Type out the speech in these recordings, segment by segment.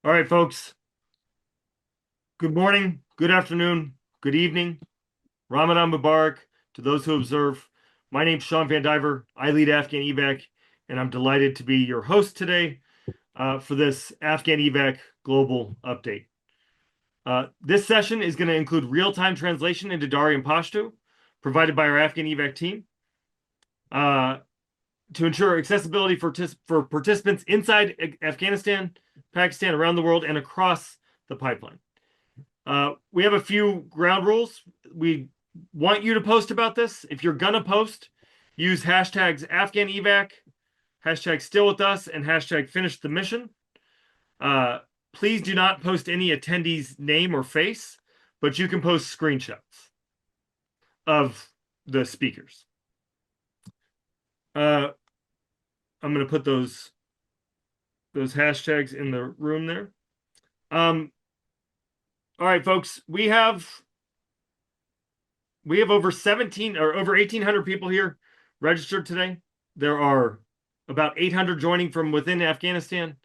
All right, folks. Good morning, good afternoon, good evening. Ramadan Mubarak to those who observe. My name's Sean Van Diver. I lead AfghanEvac, and I'm delighted to be your host today for this AfghanEvac Global update. This session is going to include real-time translation into Dari and Pashto, provided by our AfghanEvac team, to ensure accessibility for participants inside Afghanistan, Pakistan, around the world, and across the pipeline. We have a few ground rules. We want you to post about this. If you're gonna post, use hashtags AfghanEvac, hashtag still with us, and hashtag finish the mission. Please do not post any attendee's name or face, but you can post screenshots of the speakers. I'm gonna put those hashtags in the room there. All right, folks, we have over 1,800 people here registered today. There are about 800 joining from within Afghanistan,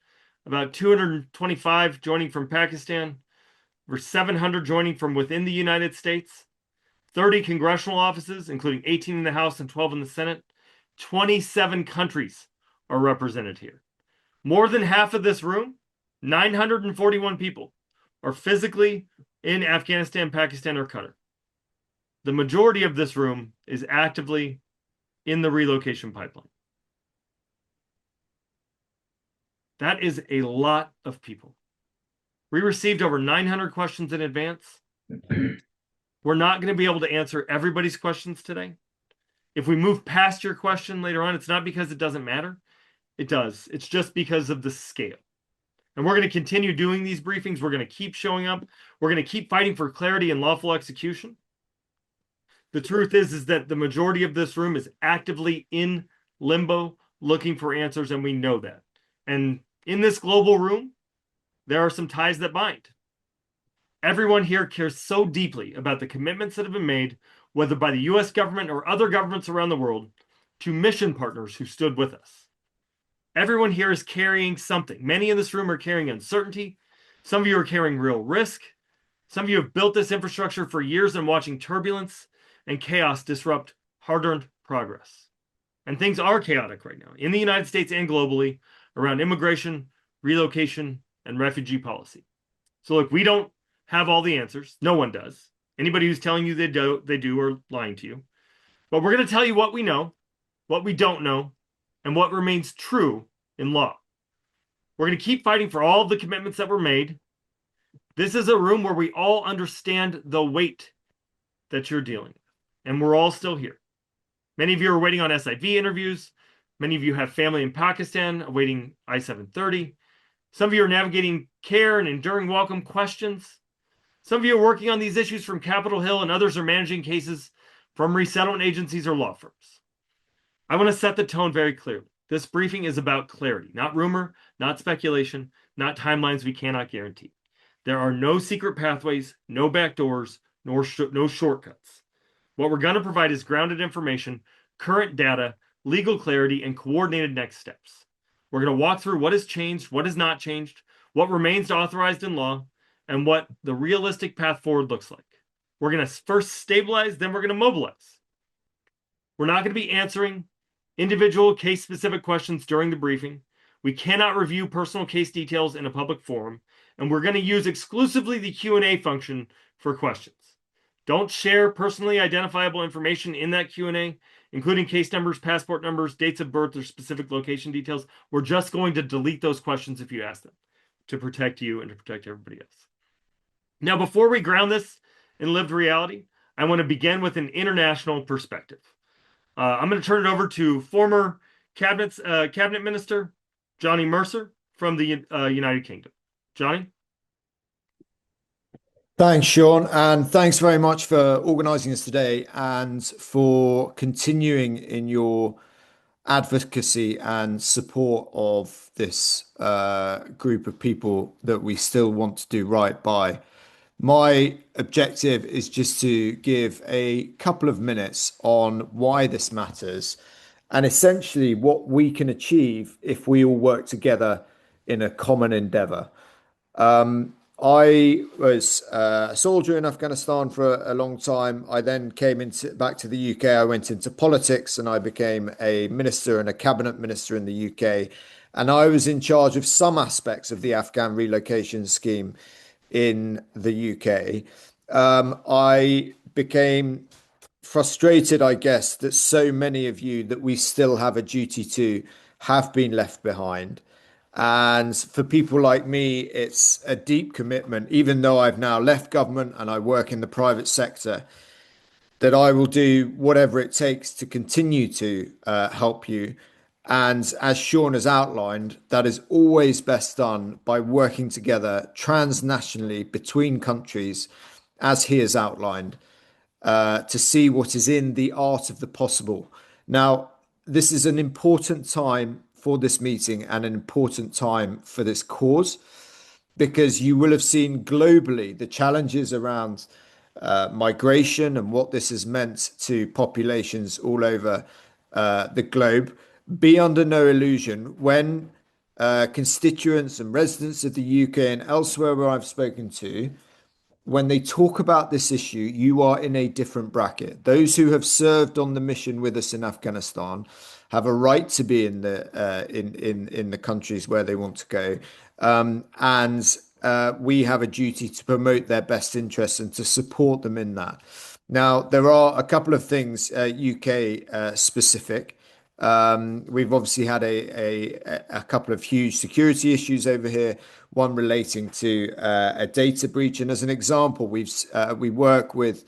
about 225 joining from Pakistan, over 700 joining from within the United States, 30 congressional offices, including 18 in the House and 12 in the Senate. 27 countries are represented here. More than half of this room, 941 people, are physically in Afghanistan, Pakistan, or Qatar. The majority of this room is actively in the relocation pipeline. That is a lot of people. We received over 900 questions in advance. We're not going to be able to answer everybody's questions today. If we move past your question later on, it's not because it doesn't matter. It does. It's just because of the scale. And we're going to continue doing these briefings. We're going to keep showing up. We're going to keep fighting for clarity and lawful execution. The truth is that the majority of this room is actively in limbo looking for answers, and we know that. And in this global room, there are some ties that bind. Everyone here cares so deeply about the commitments that have been made, whether by the US government or other governments around the world, to mission partners who stood with us. Everyone here is carrying something. Many in this room are carrying uncertainty. Some of you are carrying real risk. Some of you have built this infrastructure for years and watching turbulence and chaos disrupt hard-earned progress. And things are chaotic right now in the United States and globally around immigration, relocation, and refugee policy. So look, we don't have all the answers. No one does. Anybody who's telling you they do are lying to you. But we're going to tell you what we know, what we don't know, and what remains true in law. We're going to keep fighting for all of the commitments that were made. This is a room where we all understand the weight that you're dealing with, and we're all still here. Many of you are waiting on SIV interviews. Many of you have family in Pakistan awaiting I-730. Some of you are navigating care and enduring welcome questions. Some of you are working on these issues from Capitol Hill, and others are managing cases from resettlement agencies or law firms. I want to set the tone very clearly. This briefing is about clarity, not rumor, not speculation, not timelines we cannot guarantee. There are no secret pathways, no backdoors, no shortcuts. What we're going to provide is grounded information, current data, legal clarity, and coordinated next steps. We're going to walk through what has changed, what has not changed, what remains authorized in law, and what the realistic path forward looks like. We're going to first stabilize, then we're going to mobilize. We're not going to be answering individual case-specific questions during the briefing. We cannot review personal case details in a public forum, and we're going to use exclusively the Q&A function for questions. Don't share personally identifiable information in that Q&A, including case numbers, passport numbers, dates of birth, or specific location details. We're just going to delete those questions if you ask them to protect you and to protect everybody else. Now, before we ground this in lived reality, I want to begin with an international perspective. I'm going to turn it over to former cabinet minister Johnny Mercer from the United Kingdom. Johnny? Thanks, Sean, and thanks very much for organising this today and for continuing in your advocacy and support of this group of people that we still want to do right by. My objective is just to give a couple of minutes on why this matters and essentially what we can achieve if we all work together in a common endeavour. I was a soldier in Afghanistan for a long time. I then came back to the UK. I went into politics and I became a minister and a cabinet minister in the UK. And I was in charge of some aspects of the Afghan relocation scheme in the UK. I became frustrated, I guess, that so many of you that we still have a duty to have been left behind. And for people like me, it's a deep commitment, even though I've now left government and I work in the private sector, that I will do whatever it takes to continue to help you. And as Sean has outlined, that is always best done by working together transnationally between countries, as he has outlined, to see what is in the art of the possible. Now, this is an important time for this meeting and an important time for this cause because you will have seen globally the challenges around migration and what this has meant to populations all over the globe. Be under no illusion when constituents and residents of the UK and elsewhere where I've spoken to, when they talk about this issue, you are in a different bracket. Those who have served on the mission with us in Afghanistan have a right to be in the in the countries where they want to go, and we have a duty to promote their best interests and to support them in that. Now, there are a couple of things UK specific. We've obviously had a couple of huge security issues over here, one relating to a data breach. And as an example, we work with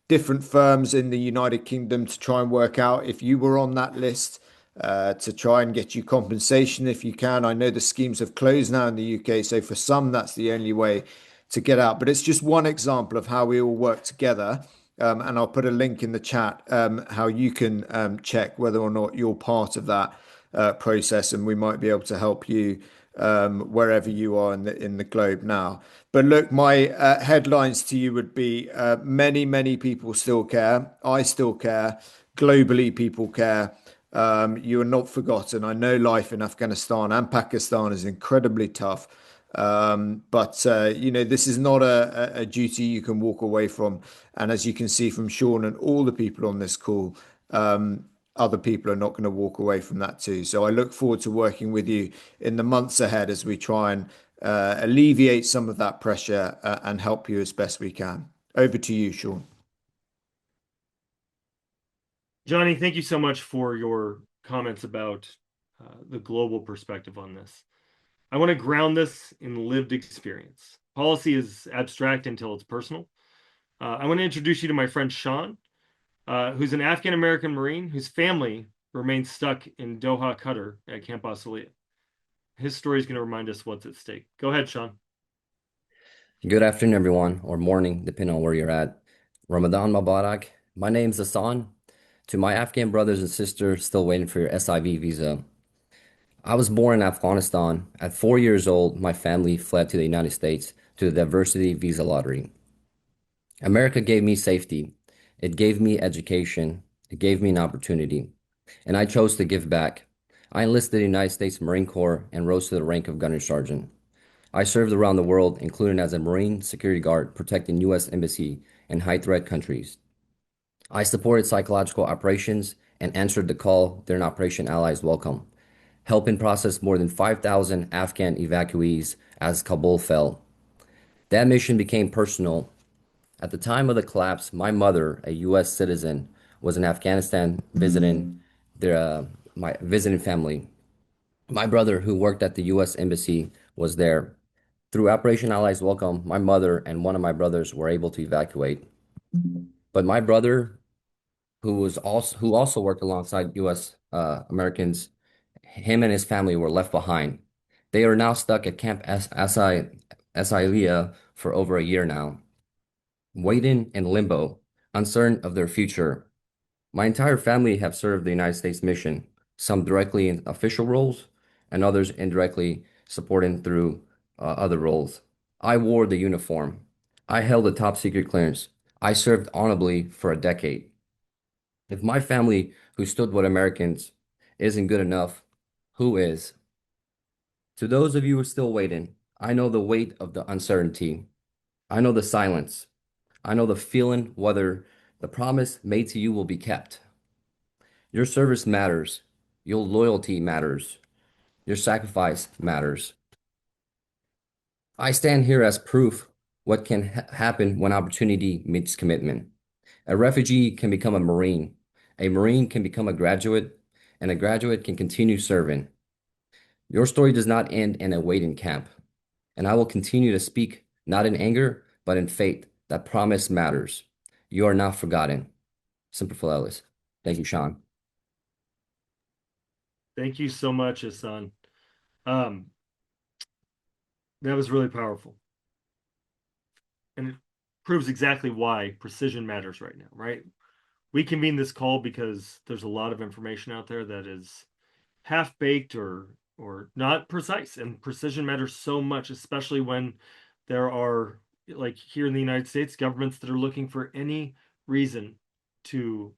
different firms in the United Kingdom to try and work out if you were on that list, to try and get you compensation if you can. I know the schemes have closed now in the UK, so for some, that's the only way to get out. But it's just one example of how we all work together. And I'll put a link in the chat how you can check whether or not you're part of that process, and we might be able to help you wherever you are in the globe now. But look, my headlines to you would be many people still care. I still care. Globally, people care. You are not forgotten. I know life in Afghanistan and Pakistan is incredibly tough. But you know, this is not a duty you can walk away from. And as you can see from Sean and all the people on this call, other people are not going to walk away from that too. So I look forward to working with you in the months ahead as we try and alleviate some of that pressure and help you as best we can. Over to you, Sean. Johnny, thank you so much for your comments about the global perspective on this. I want to ground this in lived experience. Policy is abstract until it's personal. I want to introduce you to my friend Sean, who's an Afghan American Marine whose family remains stuck in Doha, Qatar at Camp Asaliya. His story is going to remind us what's at stake. Go ahead, Sean. Good afternoon, everyone, or morning, depending on where you're at. Ramadan Mubarak. My name's Hassan. To my Afghan brothers and sisters still waiting for your SIV visa, I was born in Afghanistan. At 4 years old, my family fled to the United States to the diversity visa lottery. America gave me safety. It gave me education. It gave me an opportunity. And I chose to give back. I enlisted in the United States Marine Corps and rose to the rank of gunner sergeant. I served around the world, including as a Marine security guard protecting U.S. Embassy in high-threat countries. I supported psychological operations and answered the call during Operation Allies Welcome, helping process more than 5,000 Afghan evacuees as Kabul fell. That mission became personal. At the time of the collapse, my mother, a U.S. citizen, was in Afghanistan visiting my visiting family. My brother, who worked at the U.S. Embassy, was there. Through Operation Allies Welcome, my mother and one of my brothers were able to evacuate. But my brother, who also worked alongside U.S. Americans, him and his family were left behind. They are now stuck at Camp Asailia for over a year now, waiting in limbo, uncertain of their future. My entire family have served the United States mission, some directly in official roles and others indirectly supporting through other roles. I wore the uniform. I held a top secret clearance. I served honorably for a decade. If my family, who stood with Americans, isn't good enough, who is? To those of you who are still waiting, I know the weight of the uncertainty. I know the silence. I know the feeling whether the promise made to you will be kept. Your service matters. Your loyalty matters. Your sacrifice matters. I stand here as proof what can happen when opportunity meets commitment. A refugee can become a Marine can become a graduate, and a graduate can continue serving. Your story does not end in a waiting camp, and I will continue to speak not in anger, but in faith that promise matters. You are not forgotten. Semper Fidelis. Thank you, Sean. Thank you so much, Hassan. Um, that was really powerful. And it proves exactly why precision matters right now, right? We convene this call because there's a lot of information out there that is half-baked or not precise, and precision matters so much, especially when there are, like here in the United States, governments that are looking for any reason to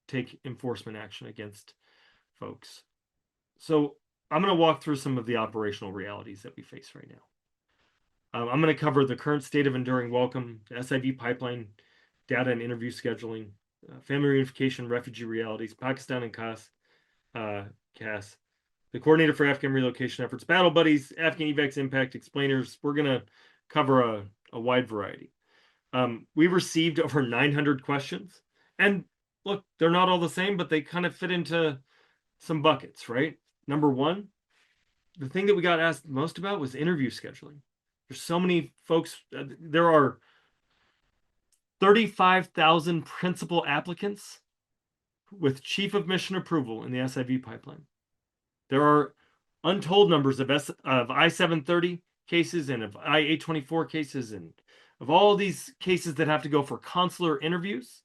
take enforcement action against folks. So I'm going to walk through some of the operational realities that we face right now. I'm going to cover the current state of enduring welcome, the SIV pipeline, data and interview scheduling, family reunification, refugee realities, Pakistan and CAS, the coordinator for Afghan relocation efforts, battle buddies, AfghanEvac's impact explainers. We're going to cover a wide variety. We received over 900 questions, and look, they're not all the same, but they kind of fit into some buckets, right? Number one, the thing that we got asked most about was interview scheduling. There's so many folks. There are 35,000 principal applicants with chief of mission approval in the SIV pipeline. There are untold numbers of I-730 cases and of I-824 cases and of all of these cases that have to go for consular interviews.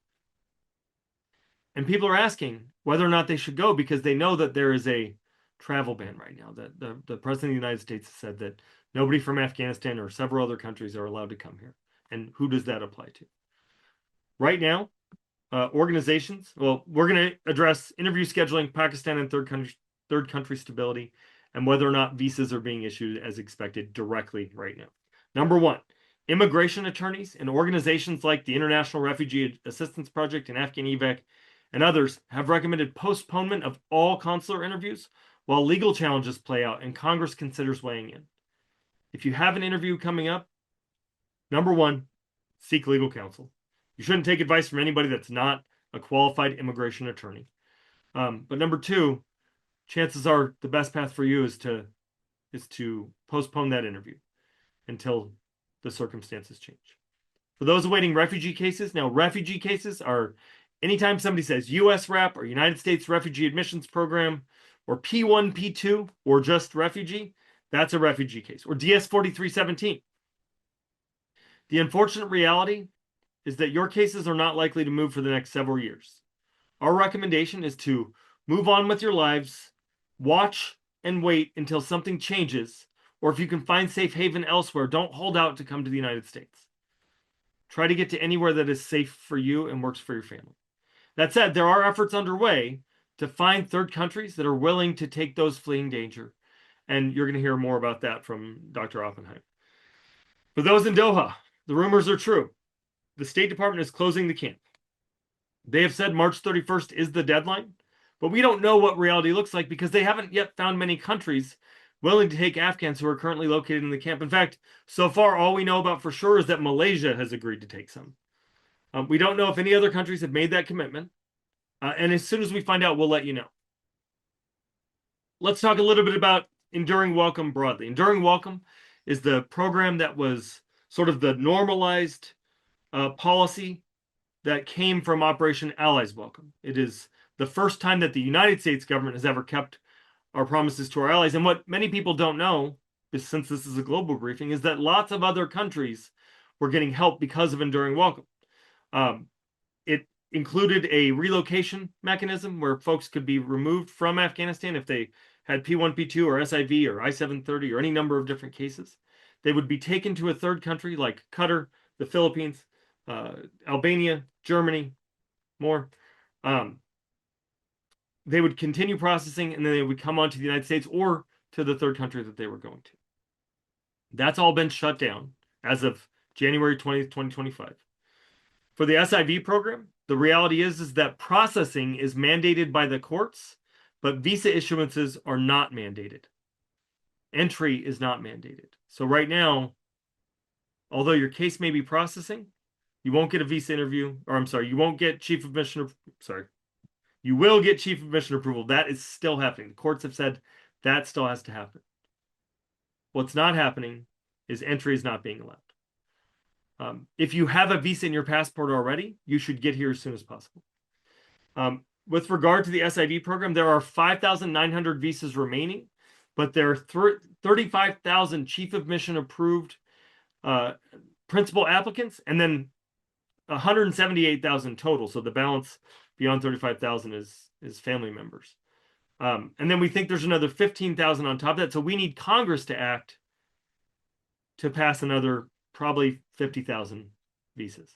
And people are asking whether or not they should go because they know that there is a travel ban right now. That the President of the United States has said that nobody from Afghanistan or several other countries are allowed to come here. And who does that apply to? Right now, organizations, well, we're going to address interview scheduling, Pakistan and third country stability, and whether or not visas are being issued as expected directly right now. Number one, immigration attorneys and organizations like the International Refugee Assistance Project and AfghanEvac and others have recommended postponement of all consular interviews while legal challenges play out and Congress considers weighing in. If you have an interview coming up, number one, seek legal counsel. You shouldn't take advice from anybody that's not a qualified immigration attorney. But number two, chances are the best path for you is to postpone that interview until the circumstances change. For those awaiting refugee cases, now refugee cases are anytime somebody says U.S. RAP or United States Refugee Admissions Program or P1, P2, or just refugee, that's a refugee case, or DS 4317. The unfortunate reality is that your cases are not likely to move for the next several years. Our recommendation is to move on with your lives, watch and wait until something changes, or if you can find safe haven elsewhere, don't hold out to come to the United States. Try to get to anywhere that is safe for you and works for your family. That said, there are efforts underway to find third countries that are willing to take those fleeing danger. And you're going to hear more about that from Dr. Oppenheim. For those in Doha, the rumors are true. The State Department is closing the camp. They have said March 31st is the deadline, but we don't know what reality looks like because they haven't yet found many countries willing to take Afghans who are currently located in the camp. In fact, so far, all we know about for sure is that Malaysia has agreed to take some. We don't know if any other countries have made that commitment. And as soon as we find out, we'll let you know. Let's talk a little bit about Enduring Welcome broadly. Enduring Welcome is the program that was sort of the normalized policy that came from Operation Allies Welcome. It is the first time that the United States government has ever kept our promises to our allies. And what many people don't know, is, since this is a global briefing, is that lots of other countries were getting help because of Enduring Welcome. It included a relocation mechanism where folks could be removed from Afghanistan if they had P1, P2, or SIV, or I-730, or any number of different cases. They would be taken to a third country like Qatar, the Philippines, Albania, Germany, more. They would continue processing, and then they would come onto the United States or to the third country that they were going to. That's all been shut down as of January 20th, 2025. For the SIV program, the reality is that processing is mandated by the courts, but visa issuances are not mandated. Entry is not mandated. So right now, although your case may be processing, you won't get a visa interview, or I'm sorry, you won't get chief of mission, sorry, you will get chief of mission approval. That is still happening. The courts have said that still has to happen. What's not happening is entry is not being allowed. If you have a visa in your passport already, you should get here as soon as possible. With regard to the SIV program, there are 5,900 visas remaining, but there are 35,000 chief of mission approved principal applicants, and then 178,000 total. So the balance beyond 35,000 is family members. And then we think there's another 15,000 on top of that. So we need Congress to act to pass another probably 50,000 visas.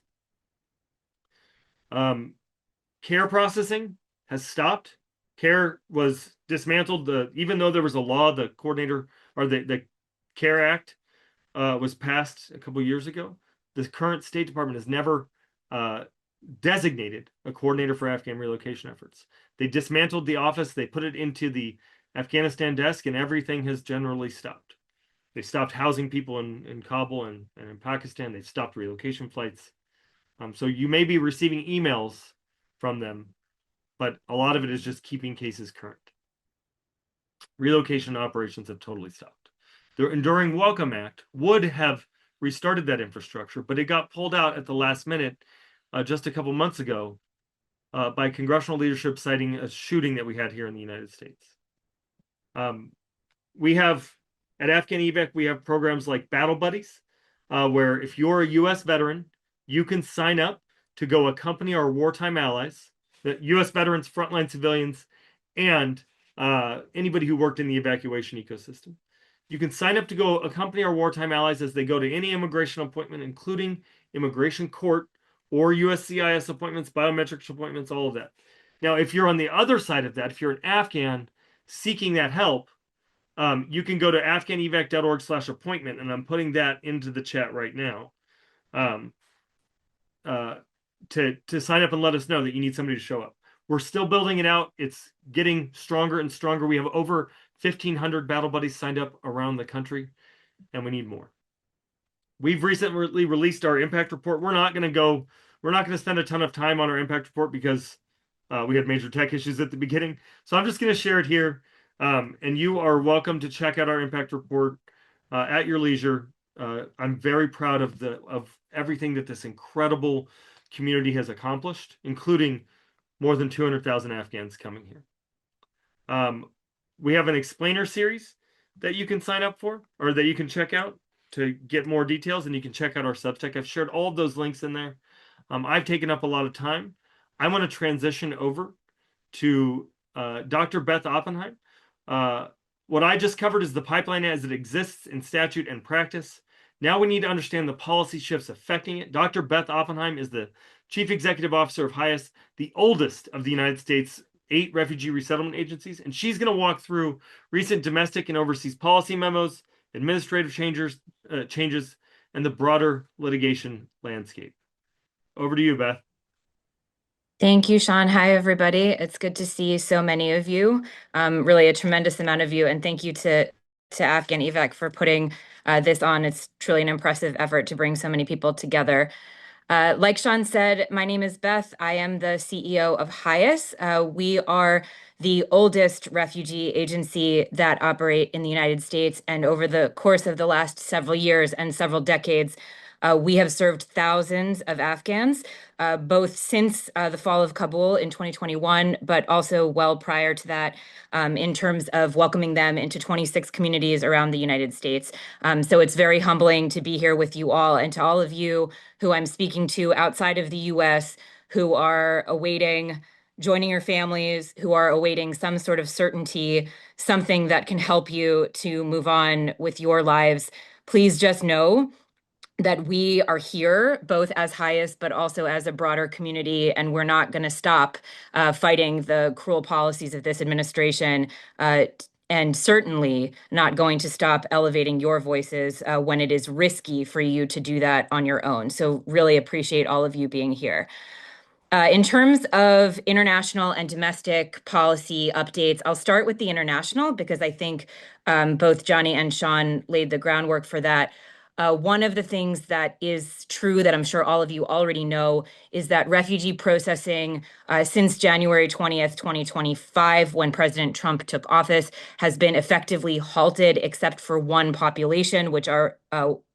Care processing has stopped. Care was dismantled. Even though there was a law, the coordinator or the Care Act was passed a couple years ago. The current State Department has never designated a coordinator for Afghan relocation efforts. They dismantled the office. They put it into the Afghanistan desk, and everything has generally stopped. They stopped housing people in Kabul and in Pakistan. They've stopped relocation flights. So you may be receiving emails from them, but a lot of it is just keeping cases current. Relocation operations have totally stopped. The Enduring Welcome Act would have restarted that infrastructure, but it got pulled out at the last minute just a couple months ago by congressional leadership citing a shooting that we had here in the United States. We have, at AfghanEvac, we have programs like Battle Buddies, where if you're a U.S. veteran, you can sign up to go accompany our wartime allies, the U.S. veterans, frontline civilians, and anybody who worked in the evacuation ecosystem. You can sign up to go accompany our wartime allies as they go to any immigration appointment, including immigration court or USCIS appointments, biometrics appointments, all of that. Now, if you're on the other side of that, if you're an Afghan seeking that help, you can go to afghanevac.org/appointment, and I'm putting that into the chat right now to sign up and let us know that you need somebody to show up. We're still building it out. It's getting stronger and stronger. We have over 1,500 battle buddies signed up around the country, and we need more. We've recently released our impact report. We're not going to spend a ton of time on our impact report because we had major tech issues at the beginning. So I'm just going to share it here. And you are welcome to check out our impact report at your leisure. I'm very proud of everything that this incredible community has accomplished, including more than 200,000 Afghans coming here. We have an explainer series that you can sign up for, or that you can check out to get more details, and you can check out our Substack. I've shared all of those links in there. I've taken up a lot of time. I want to transition over to Dr. Beth Oppenheim. What I just covered is the pipeline as it exists in statute and practice. Now we need to understand the policy shifts affecting it. Dr. Beth Oppenheim is the Chief Executive Officer of HIAS, the oldest of the United States' 8 refugee resettlement agencies, and she's going to walk through recent domestic and overseas policy memos, administrative changes, and the broader litigation landscape. Over to you, Beth. Thank you, Sean. Hi, everybody. It's good to see so many of you, really a tremendous amount of you. And thank you to AfghanEvac for putting this on. It's truly an impressive effort to bring so many people together. Like Sean said, my name is Beth. I am the CEO of HIAS. We are the oldest refugee agency that operate in the United States. And over the course of the last several years and several decades, we have served thousands of Afghans, both since the fall of Kabul in 2021, but also well prior to that, in terms of welcoming them into 26 communities around the United States. So it's very humbling to be here with you all, and to all of you who I'm speaking to outside of the US who are awaiting joining your families, who are awaiting some sort of certainty, something that can help you to move on with your lives. Please just know that we are here both as HIAS, but also as a broader community, and we're not going to stop fighting the cruel policies of this administration and certainly not going to stop elevating your voices when it is risky for you to do that on your own. So really appreciate all of you being here. In terms of international and domestic policy updates, I'll start with the international because I think both Johnny and Sean laid the groundwork for that. One of the things that is true that I'm sure all of you already know is that refugee processing since January 20th, 2025, when President Trump took office, has been effectively halted except for one population, which are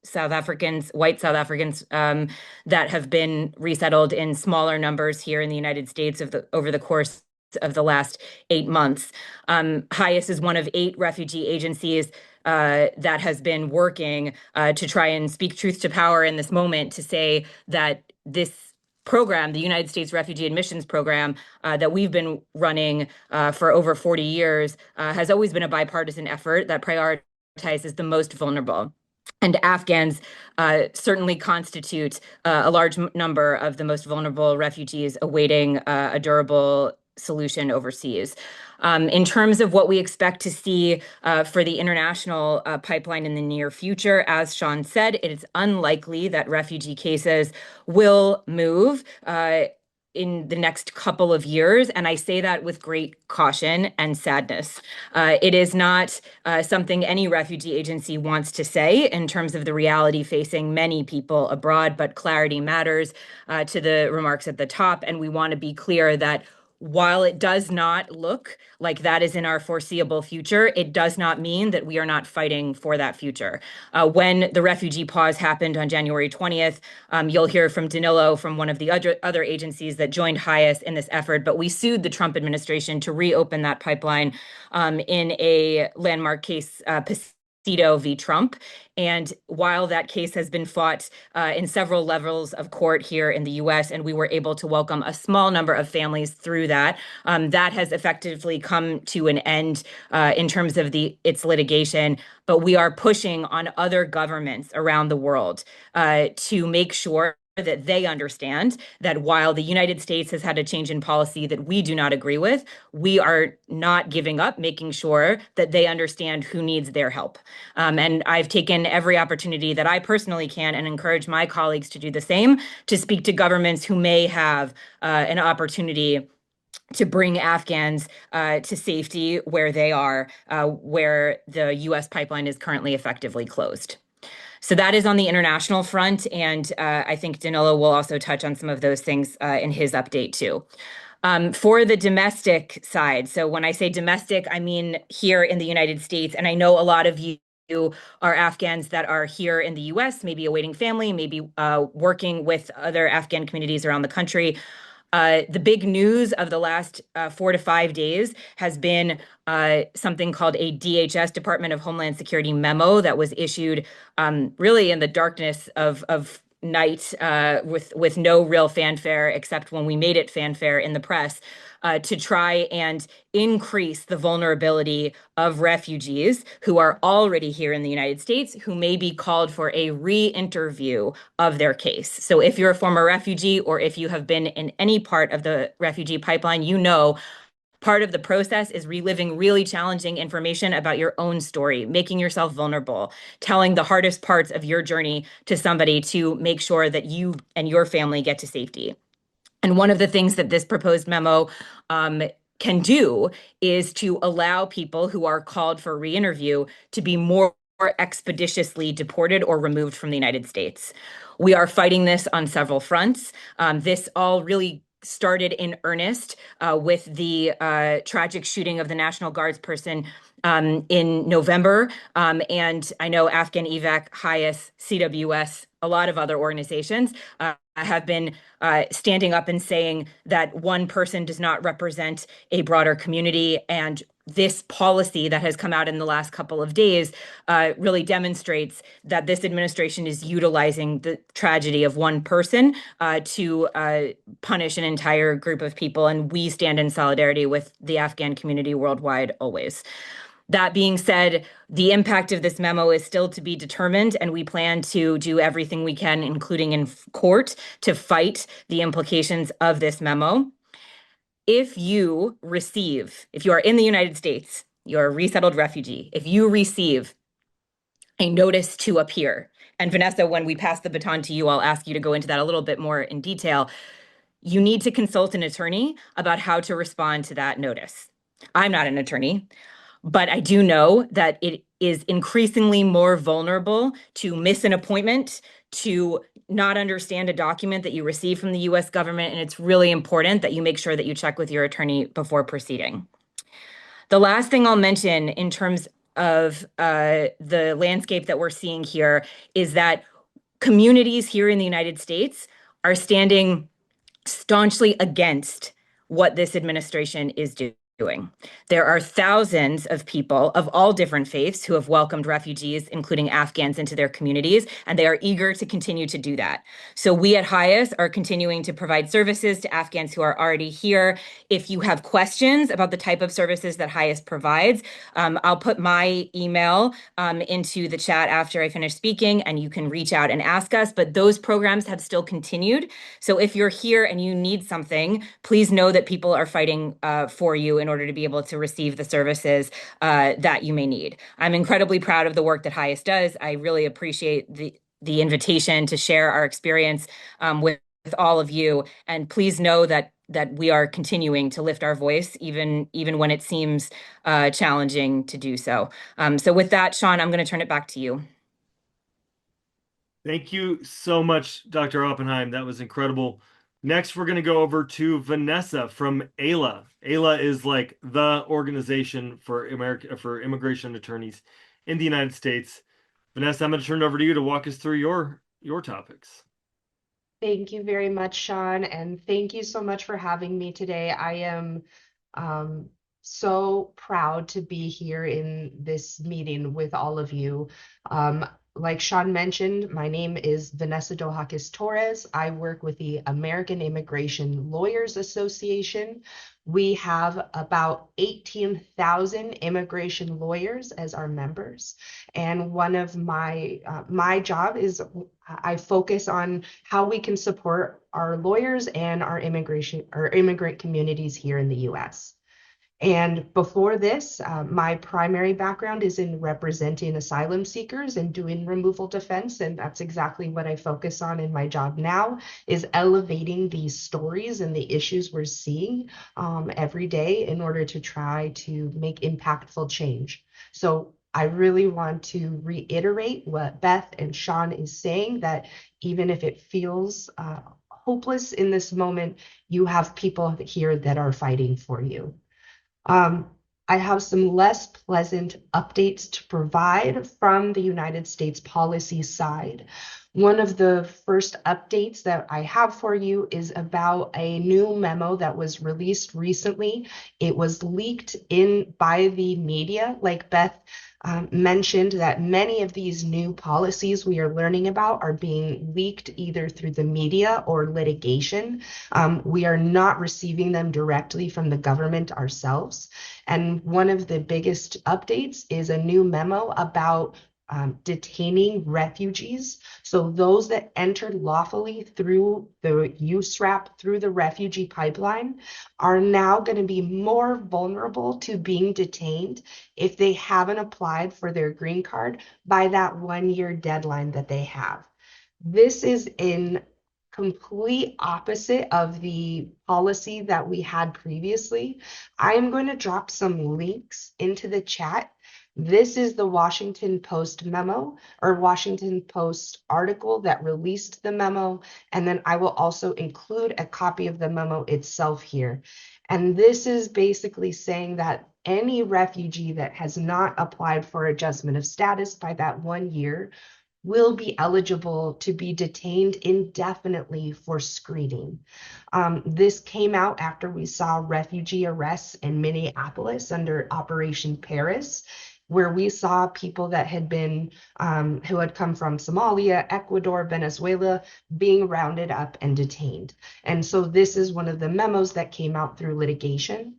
South Africans, white South Africans that have been resettled in smaller numbers here in the United States over the course of the last 8 months. HIAS is one of 8 refugee agencies that has been working to try and speak truth to power in this moment to say that this program, the United States Refugee Admissions Program that we've been running for over 40 years, has always been a bipartisan effort that prioritizes the most vulnerable. And Afghans certainly constitute a large number of the most vulnerable refugees awaiting a durable solution overseas. In terms of what we expect to see for the international pipeline in the near future, as Sean said, it is unlikely that refugee cases will move in the next couple of years. And I say that with great caution and sadness. It is not something any refugee agency wants to say in terms of the reality facing many people abroad, but clarity matters to the remarks at the top. And we want to be clear that while it does not look like that is in our foreseeable future, it does not mean that we are not fighting for that future. When the refugee pause happened on January 20th, you'll hear from Danilo from one of the other agencies that joined HIAS in this effort, but we sued the Trump administration to reopen that pipeline in a landmark case, Cito v. Trump. And while that case has been fought in several levels of court here in the US, and we were able to welcome a small number of families through that, that has effectively come to an end in terms of its litigation. But we are pushing on other governments around the world to make sure that they understand that while the United States has had a change in policy that we do not agree with, we are not giving up, making sure that they understand who needs their help. And I've taken every opportunity that I personally can and encourage my colleagues to do the same, to speak to governments who may have an opportunity to bring Afghans to safety where they are, where the U.S. pipeline is currently effectively closed. So that is on the international front, and I think Danilo will also touch on some of those things in his update too. For the domestic side, so when I say domestic, I mean here in the United States, and I know a lot of you are Afghans that are here in the US, maybe awaiting family, maybe working with other Afghan communities around the country. The big news of the last 4 to 5 days has been something called a DHS, Department of Homeland Security memo that was issued really in the darkness of night with no real fanfare, except when we made it fanfare in the press, to try and increase the vulnerability of refugees who are already here in the United States, who may be called for a re-interview of their case. So if you're a former refugee or if you have been in any part of the refugee pipeline, you know part of the process is reliving really challenging information about your own story, making yourself vulnerable, telling the hardest parts of your journey to somebody to make sure that you and your family get to safety. And one of the things that this proposed memo can do is to allow people who are called for re-interview to be more expeditiously deported or removed from the United States. We are fighting this on several fronts. This all really started in earnest with the tragic shooting of the National Guards person in November. And I know AfghanEvac, HIAS, CWS, a lot of other organizations have been standing up and saying that one person does not represent a broader community. And this policy that has come out in the last couple of days really demonstrates that this administration is utilizing the tragedy of one person to punish an entire group of people. And we stand in solidarity with the Afghan community worldwide always. That being said, the impact of this memo is still to be determined, and we plan to do everything we can, including in court, to fight the implications of this memo. If you are in the United States you're a resettled refugee, if you receive a notice to appear, and Vanessa, when we pass the baton to you, I'll ask you to go into that a little bit more in detail. You need to consult an attorney about how to respond to that notice. I'm not an attorney, but I do know that it is increasingly more vulnerable to miss an appointment, to not understand a document that you receive from the US government, and it's really important that you make sure that you check with your attorney before proceeding. The last thing I'll mention in terms of the landscape that we're seeing here is that communities here in the United States are standing staunchly against what this administration is doing. There are thousands of people of all different faiths who have welcomed refugees, including Afghans, into their communities, and they are eager to continue to do that. So we at HIAS are continuing to provide services to Afghans who are already here. If you have questions about the type of services that HIAS provides, I'll put my email into the chat after I finish speaking, and you can reach out and ask us. But those programs have still continued. So if you're here and you need something, please know that people are fighting for you in order to be able to receive the services that you may need. I'm incredibly proud of the work that HIAS does. I really appreciate the invitation to share our experience with all of you. And please know that we are continuing to lift our voice, even when it seems challenging to do so. So with that, Sean, I'm going to turn it back to you. Thank you so much, Dr. Oppenheim. That was incredible. Next, we're going to go over to Vanessa from AILA. AILA is like the organization for immigration attorneys in the United States. Vanessa, I'm going to turn it over to you to walk us through your topics. Thank you very much, Sean, and thank you so much for having me today. I am so proud to be here in this meeting with all of you. Like Sean mentioned, my name is Vanessa Dojaquez Torres. I work with the American Immigration Lawyers Association. We have about 18,000 immigration lawyers as our members. And one of my job is I focus on how we can support our lawyers and our immigrant communities here in the US. And before this, my primary background is in representing asylum seekers and doing removal defense. And that's exactly what I focus on in my job now, is elevating these stories and the issues we're seeing every day in order to try to make impactful change. So I really want to reiterate what Beth and Sean is saying, that even if it feels hopeless in this moment, you have people here that are fighting for you. I have some less pleasant updates to provide from the United States policy side. One of the first updates that I have for you is about a new memo that was released recently. It was leaked by the media, like Beth mentioned, that many of these new policies we are learning about are being leaked either through the media or litigation. We are not receiving them directly from the government ourselves. And one of the biggest updates is a new memo about detaining refugees. So those that entered lawfully through the USRAP, through the refugee pipeline, are now going to be more vulnerable to being detained if they haven't applied for their green card by that 1-year deadline that they have. This is in complete opposite of the policy that we had previously. I am going to drop some links into the chat. This is the Washington Post memo, or Washington Post article that released the memo, and then I will also include a copy of the memo itself here. And this is basically saying that any refugee that has not applied for adjustment of status by that 1 year will be eligible to be detained indefinitely for screening. This came out after we saw refugee arrests in Minneapolis under Operation Paris, where we saw people that had been, who had come from Somalia, Ecuador, Venezuela, being rounded up and detained. And so this is one of the memos that came out through litigation.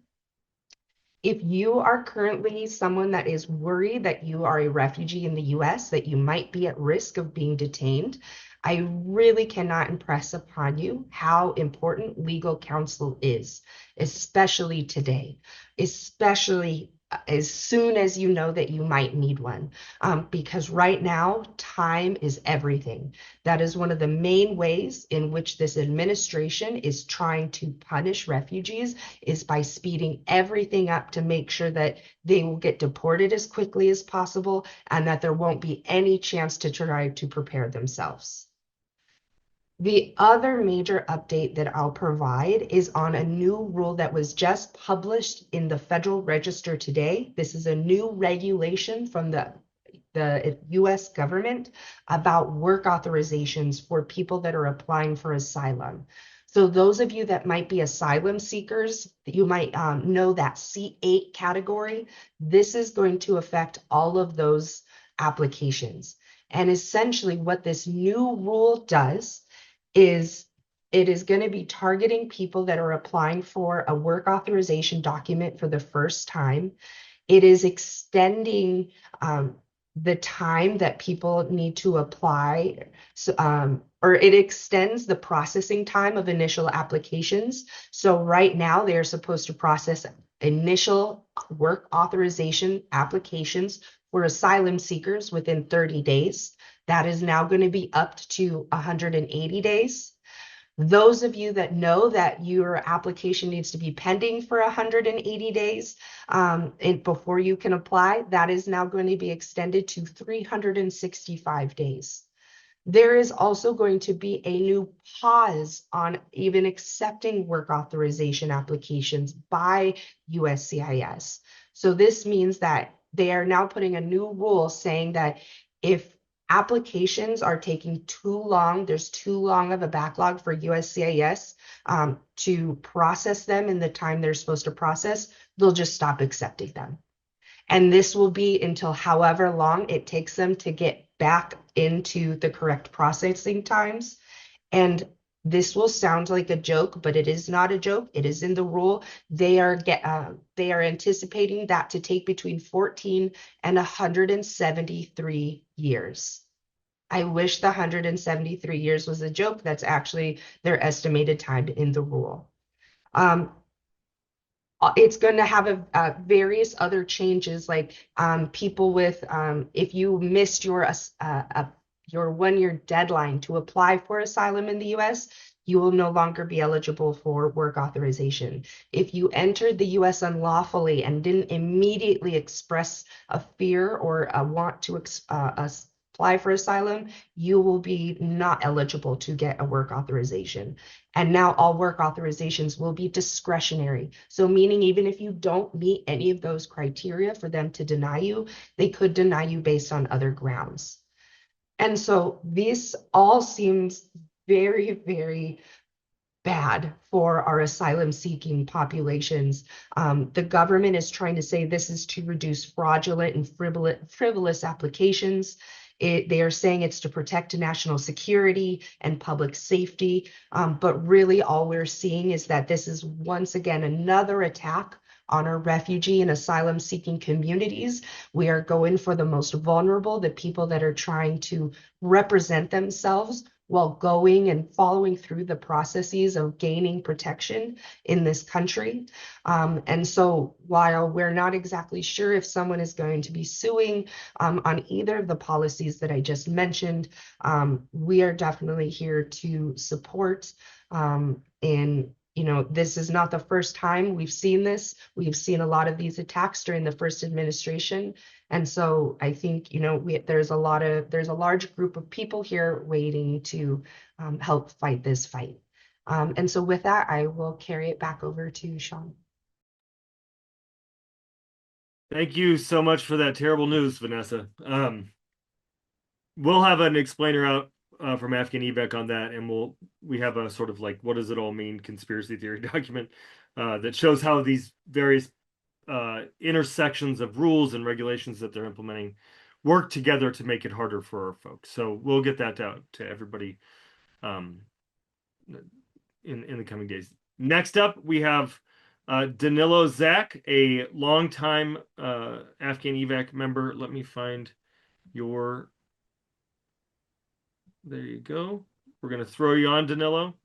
If you are currently someone that is worried that you are a refugee in the US, that you might be at risk of being detained, I really cannot impress upon you how important legal counsel is, especially today, especially as soon as you know that you might need one. Because right now, time is everything. That is one of the main ways in which this administration is trying to punish refugees, is by speeding everything up to make sure that they will get deported as quickly as possible and that there won't be any chance to try to prepare themselves. The other major update that I'll provide is on a new rule that was just published in the Federal Register today. This is a new regulation from the US government about work authorizations for people that are applying for asylum. So those of you that might be asylum seekers, you might know that C8 category. This is going to affect all of those applications. And essentially what this new rule does is it is going to be targeting people that are applying for a work authorization document for the first time. It is extending the time that people need to apply, or it extends the processing time of initial applications. So right now they are supposed to process initial work authorization applications for asylum seekers within 30 days. That is now going to be up to 180 days. Those of you that know that your application needs to be pending for 180 days before you can apply, that is now going to be extended to 365 days. There is also going to be a new pause on even accepting work authorization applications by USCIS. So this means that they are now putting a new rule saying that if applications are taking too long, there's too long of a backlog for USCIS to process them in the time they're supposed to process, they'll just stop accepting them. And this will be until however long it takes them to get back into the correct processing times. And this will sound like a joke, but it is not a joke. It is in the rule. They are anticipating that to take between 14 and 173 years. I wish the 173 years was a joke. That's actually their estimated time in the rule. It's going to have various other changes, like people with, if you missed your 1-year deadline to apply for asylum in the US, you will no longer be eligible for work authorization. If you entered the US unlawfully and didn't immediately express a fear or a want to apply for asylum, you will be not eligible to get a work authorization. And now all work authorizations will be discretionary. So meaning even if you don't meet any of those criteria for them to deny you, they could deny you based on other grounds. And so this all seems very, very bad for our asylum seeking populations. The government is trying to say this is to reduce fraudulent and frivolous applications. They are saying it's to protect national security and public safety. But really all we're seeing is that this is once again another attack on our refugee and asylum seeking communities. We are going for the most vulnerable, the people that are trying to represent themselves while going and following through the processes of gaining protection in this country. And so while we're not exactly sure if someone is going to be suing on either of the policies that I just mentioned, we are definitely here to support. And this is not the first time we've seen this. We've seen a lot of these attacks during the first administration. And so I think, there's a large group of people here waiting to help fight this fight. And so with that, I will carry it back over to Sean. Thank you so much for that terrible news, Vanessa. We'll have an explainer out from AfghanEvac on that, and we have a sort of like, what does it all mean conspiracy theory document that shows how these various intersections of rules and regulations that they're implementing work together to make it harder for our folks. So we'll get that out to everybody in the coming days. Next up, we have Danilo Zach, a longtime AfghanEvac member. Let me find your... There you go. We're going to throw you on, Danilo.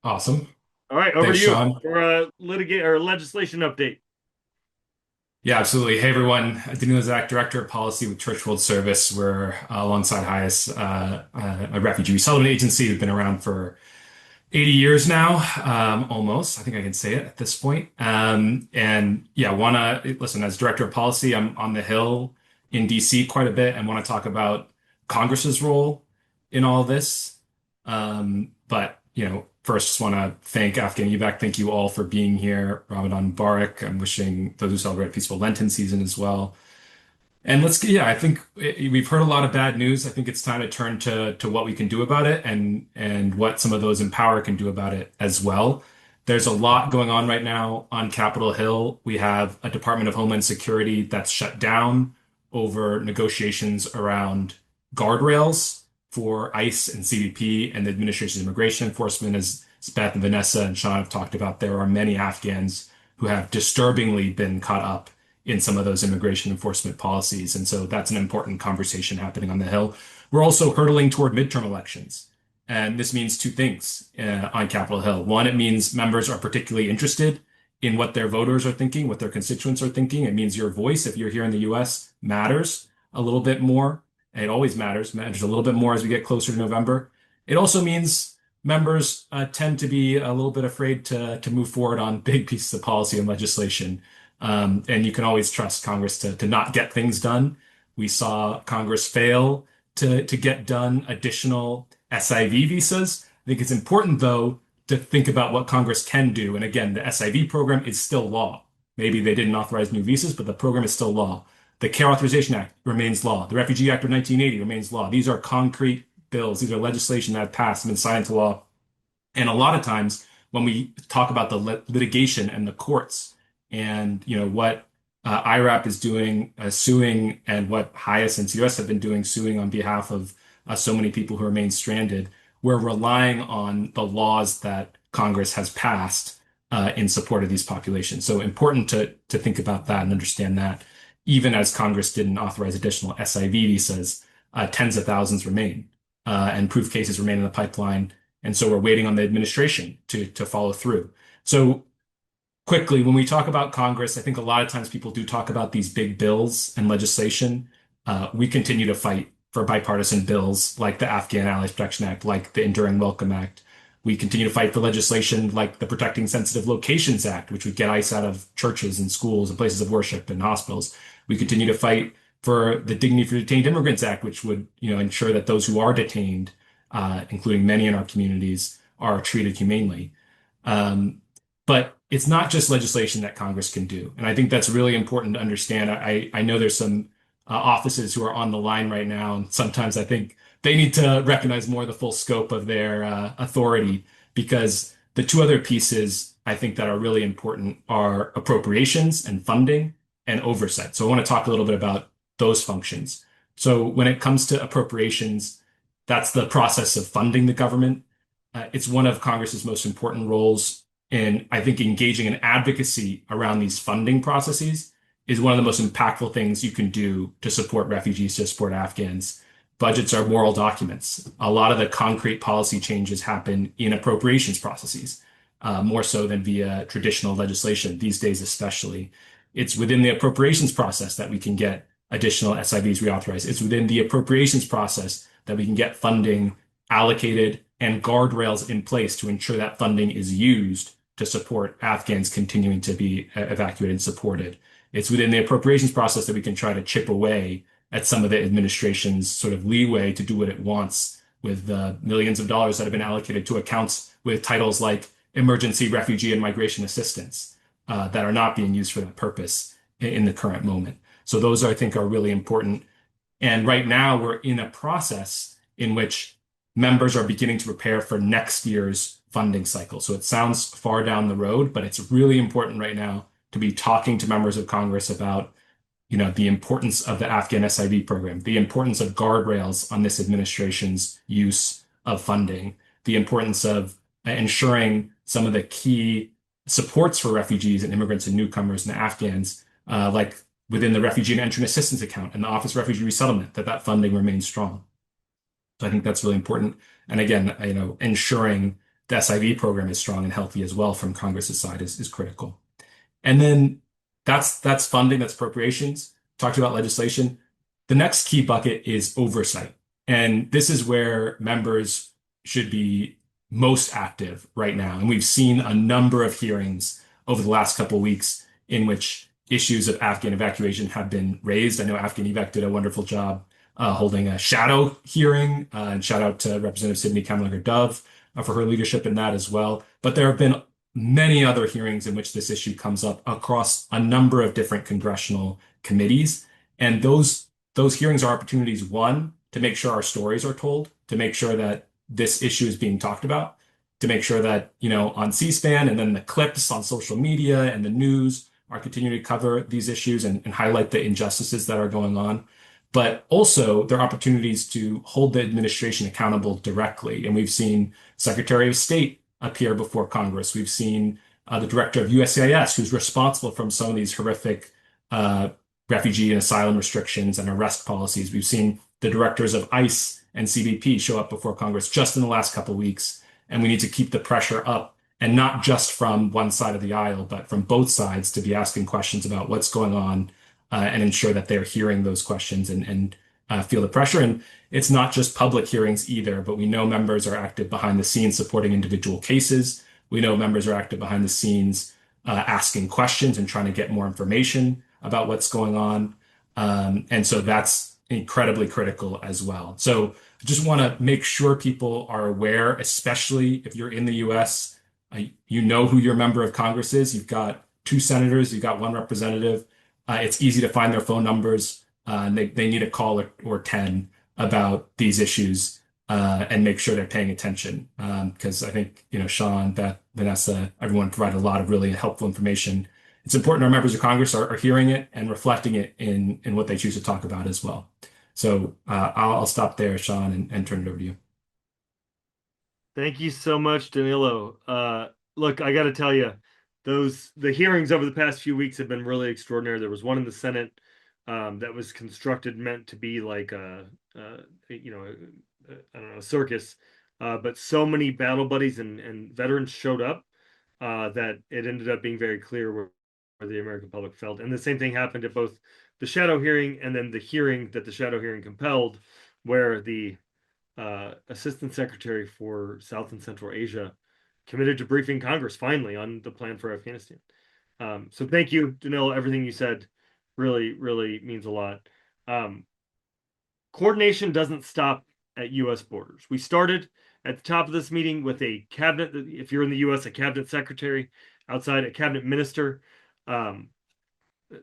Awesome. All right, over Thanks, to you Sean. for a litigate or legislation update. Yeah, absolutely. Hey, everyone. Danilo, Director of Policy with Church World Service. We're alongside HIAS, a refugee resettlement agency. We've been around for 80 years now, almost. I think I can say it at this point. And yeah, listen, as Director of Policy, I'm on the Hill in DC quite a bit and want to talk about Congress's role in all this. But, first, just want to thank AfghanEvac. Thank you all for being here. Ramadan Mubarak. I'm wishing those who celebrate a peaceful Lenten season as well. And I think we've heard a lot of bad news. I think it's time to turn to what we can do about it and what some of those in power can do about it as well. There's a lot going on right now on Capitol Hill. We have a Department of Homeland Security that's shut down over negotiations around guardrails for ICE and CBP and the administration's immigration enforcement. As Beth and Vanessa and Sean have talked about, there are many Afghans who have disturbingly been caught up in some of those immigration enforcement policies. And so that's an important conversation happening on the Hill. We're also hurtling toward midterm elections. And this means two things on Capitol Hill. One, it means members are particularly interested in what their voters are thinking, what their constituents are thinking. It means your voice, if you're here in the US, matters a little bit more. It always matters a little bit more as we get closer to November. It also means members tend to be a little bit afraid to move forward on big pieces of policy and legislation. And you can always trust Congress to not get things done. We saw Congress fail to get done additional SIV visas. I think it's important, though, to think about what Congress can do. And again, the SIV program is still law. Maybe they didn't authorize new visas, but the program is still law. The Care Authorization Act remains law. The Refugee Act of 1980 remains law. These are concrete bills. These are legislation that have passed and been signed into law. And a lot of times when we talk about the litigation and the courts, and what IRAP is doing, suing, and what HIAS and COS have been doing, suing on behalf of so many people who remain stranded, we're relying on the laws that Congress has passed in support of these populations. So important to think about that and understand that even as Congress didn't authorize additional SIV visas, tens of thousands remain and proof cases remain in the pipeline. And so we're waiting on the administration to follow through. So quickly, when we talk about Congress, I think a lot of times people do talk about these big bills and legislation. We continue to fight for bipartisan bills like the Afghan Allies Protection Act, like the Enduring Welcome Act. We continue to fight for legislation like the Protecting Sensitive Locations Act, which would get ICE out of churches and schools and places of worship and hospitals. We continue to fight for the Dignity for Detained Immigrants Act, which would ensure that those who are detained, including many in our communities, are treated humanely. But it's not just legislation that Congress can do. And I think that's really important to understand. I know there's some offices who are on the line right now, and sometimes I think they need to recognize more the full scope of their authority, because the two other pieces I think that are really important are appropriations and funding and oversight. So I want to talk a little bit about those functions. So when it comes to appropriations, that's the process of funding the government. It's one of Congress's most important roles. And I think engaging in advocacy around these funding processes is one of the most impactful things you can do to support refugees, to support Afghans. Budgets are moral documents. A lot of the concrete policy changes happen in appropriations processes, more so than via traditional legislation, these days especially. It's within the appropriations process that we can get additional SIVs reauthorized. It's within the appropriations process that we can get funding allocated and guardrails in place to ensure that funding is used to support Afghans continuing to be evacuated and supported. It's within the appropriations process that we can try to chip away at some of the administration's sort of leeway to do what it wants with the millions of dollars that have been allocated to accounts with titles like emergency refugee and migration assistance that are not being used for that purpose in the current moment. So those, I think, are really important. And right now we're in a process in which members are beginning to prepare for next year's funding cycle. So it sounds far down the road, but it's really important right now to be talking to members of Congress about, the importance of the Afghan SIV program, the importance of guardrails on this administration's use of funding, the importance of ensuring some of the key supports for refugees and immigrants and newcomers and Afghans, like within the Refugee and Entrant Assistance Account and the Office of Refugee Resettlement, that funding remains strong. So I think that's really important. And again, ensuring the SIV program is strong and healthy as well from Congress's side is critical. And then that's funding, that's appropriations. Talked about legislation. The next key bucket is oversight. And this is where members should be most active right now. And we've seen a number of hearings over the last couple of weeks in which issues of Afghan evacuation have been raised. I know AfghanEvac did a wonderful job holding a shadow hearing, and shout out to Representative Sydney Kamlager-Dove for her leadership in that as well. But there have been many other hearings in which this issue comes up across a number of different congressional committees. And those hearings are opportunities, one, to make sure our stories are told, to make sure that this issue is being talked about, to make sure that, on C-SPAN and then the clips on social media and the news are continuing to cover these issues and highlight the injustices that are going on. But also, there are opportunities to hold the administration accountable directly. And we've seen Secretary of State appear before Congress. We've seen the director of USCIS, who's responsible for some of these horrific refugee and asylum restrictions and arrest policies. We've seen the directors of ICE and CBP show up before Congress just in the last couple of weeks. And we need to keep the pressure up, and not just from one side of the aisle, but from both sides, to be asking questions about what's going on and ensure that they're hearing those questions and feel the pressure. And it's not just public hearings either, but we know members are active behind the scenes supporting individual cases. We know members are active behind the scenes asking questions and trying to get more information about what's going on. And so that's incredibly critical as well. So I just want to make sure people are aware, especially if you're in the US, you know who your member of Congress is. You've got 2 senators, you've got 1 representative. It's easy to find their phone numbers. They need a call or 10 about these issues and make sure they're paying attention. Because I think, Sean, Beth, Vanessa, everyone provided a lot of really helpful information. It's important our members of Congress are hearing it and reflecting it in what they choose to talk about as well. So I'll stop there, Sean, and turn it over to you. Thank you so much, Danilo. Look, I got to tell you, the hearings over the past few weeks have been really extraordinary. There was one in the Senate that was meant to be like I don't know, a circus, but so many battle buddies and veterans showed up that it ended up being very clear where the American public felt. And the same thing happened at both the shadow hearing and then the hearing that the shadow hearing compelled, where the Assistant Secretary for South and Central Asia committed to briefing Congress finally on the plan for Afghanistan. So thank you, Danilo. Everything you said really, really means a lot. Coordination doesn't stop at U.S. borders. We started at the top of this meeting with a cabinet, if you're in the U.S., a cabinet secretary, outside a cabinet minister,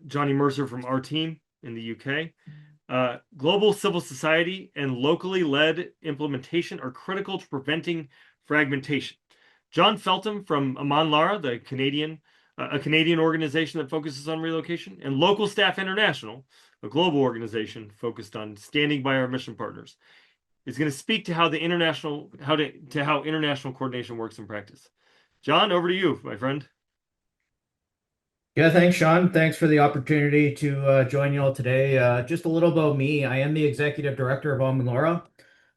Johnny Mercer from our team in the U.K. Global civil society and locally led implementation are critical to preventing fragmentation. John Feltham from Aman, Lara, a Canadian organization that focuses on relocation, and Local Staff International, a global organization focused on standing by our mission partners, is going to speak to how international coordination works in practice. John, over to you, my friend. Yeah, thanks, Sean. Thanks for the opportunity to join you all today. Just a little about me. I am the executive director of Aman Lara.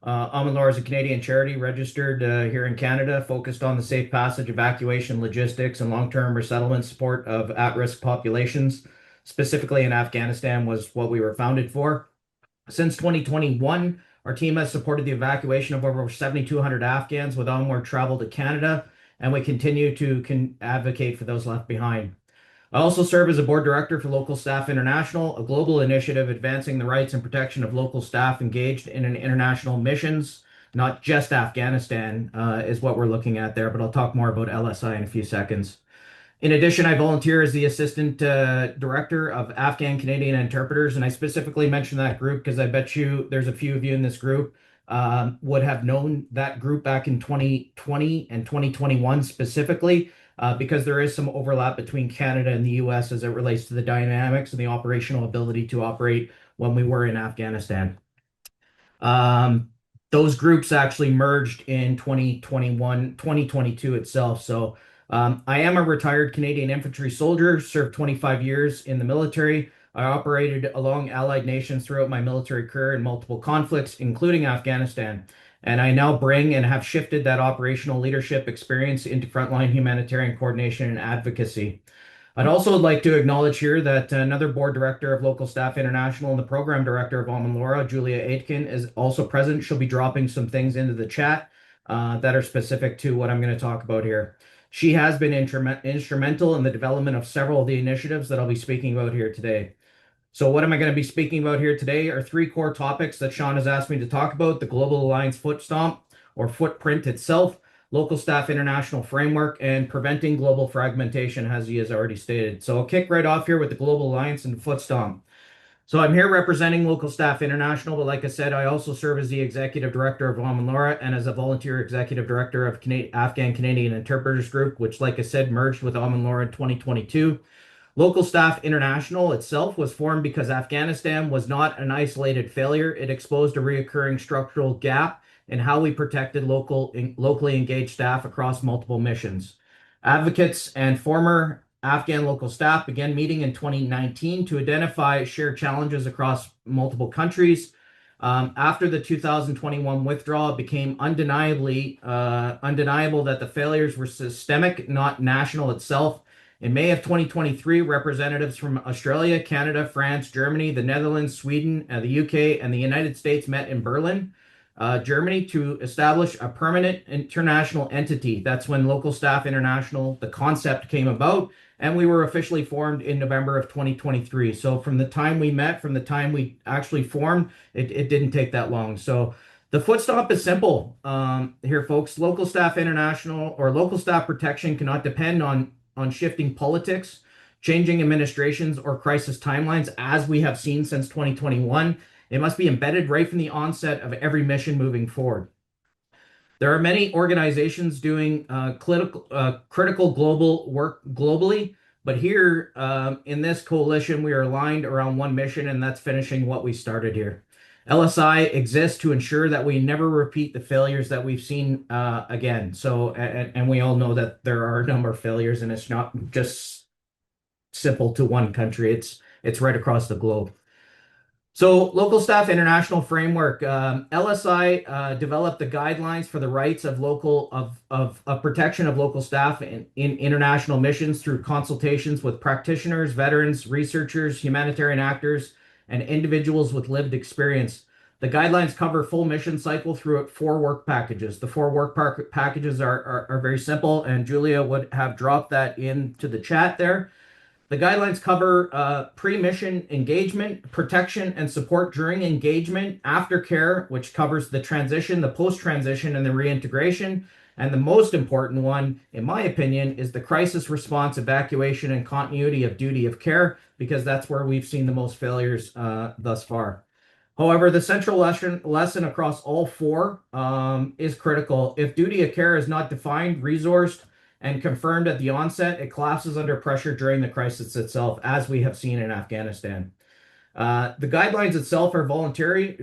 Aman Lara is a Canadian charity registered here in Canada, focused on the safe passage, evacuation, logistics, and long-term resettlement support of at-risk populations. Specifically in Afghanistan was what we were founded for. Since 2021, our team has supported the evacuation of over 7,200 Afghans with onward travel to Canada, and we continue to advocate for those left behind. I also serve as a board director for Local Staff International, a global initiative advancing the rights and protection of local staff engaged in international missions, not just Afghanistan, is what we're looking at there, but I'll talk more about LSI in a few seconds. In addition, I volunteer as the assistant director of Afghan Canadian interpreters, and I specifically mention that group because I bet you there's a few of you in this group would have known that group back in 2020 and 2021 specifically. Because there is some overlap between Canada and the US as it relates to the dynamics and the operational ability to operate when we were in Afghanistan. Those groups actually merged in 2022 itself. So I am a retired Canadian infantry soldier, served 25 years in the military. I operated along allied nations throughout my military career in multiple conflicts, including Afghanistan. and I now bring and have shifted that operational leadership experience into frontline humanitarian coordination and advocacy. I'd also like to acknowledge here that another board director of Local Staff International and the program director of Aman Laura, Julia Aitken, is also present. She'll be dropping some things into the chat that are specific to what I'm going to talk about here. She has been instrumental in the development of several of the initiatives that I'll be speaking about here today. So what am I going to be speaking about here today are three core topics that Sean has asked me to talk about: the Global Alliance foot stomp or footprint itself, Local Staff International framework, and preventing global fragmentation, as he has already stated. So I'll kick right off here with the Global Alliance and foot stomp. So I'm here representing Local Staff International, but like I said, I also serve as the executive director of Aman Laura and as a volunteer executive director of Afghan Canadian Interpreters Group, which, like I said, merged with Aman Laura in 2022. Local Staff International itself was formed because Afghanistan was not an isolated failure. It exposed a reoccurring structural gap in how we protected locally engaged staff across multiple missions. Advocates and former Afghan local staff began meeting in 2019 to identify shared challenges across multiple countries. After the 2021 withdrawal, it became undeniable that the failures were systemic, not national itself. In May of 2023, representatives from Australia, Canada, France, Germany, the Netherlands, Sweden, the UK, and the United States met in Berlin, Germany, to establish a permanent international entity. That's when Local Staff International, the concept, came about, and we were officially formed in November of 2023. So from the time we met, from the time we actually formed, it didn't take that long. So the foot stomp is simple here, folks. Local Staff International or local staff protection cannot depend on shifting politics, changing administrations, or crisis timelines, as we have seen since 2021. It must be embedded right from the onset of every mission moving forward. There are many organizations doing critical global work globally, but here in this coalition, we are aligned around one mission, and that's finishing what we started here. LSI exists to ensure that we never repeat the failures that we've seen again. So, and we all know that there are a number of failures, and it's not just simple to one country. It's right across the globe. So, Local Staff International Framework, LSI developed the guidelines for the rights of protection of local staff in international missions through consultations with practitioners, veterans, researchers, humanitarian actors, and individuals with lived experience. The guidelines cover full mission cycle through 4 work packages. The 4 work packages are very simple, and Julia would have dropped that into the chat there. The guidelines cover pre-mission engagement, protection and support during engagement, aftercare, which covers the transition, the post-transition, and the reintegration. And the most important one, in my opinion, is the crisis response, evacuation, and continuity of duty of care, because that's where we've seen the most failures thus far. However, the central lesson across all 4 is critical. If duty of care is not defined, resourced, and confirmed at the onset, it collapses under pressure during the crisis itself, as we have seen in Afghanistan. The guidelines itself are voluntarily,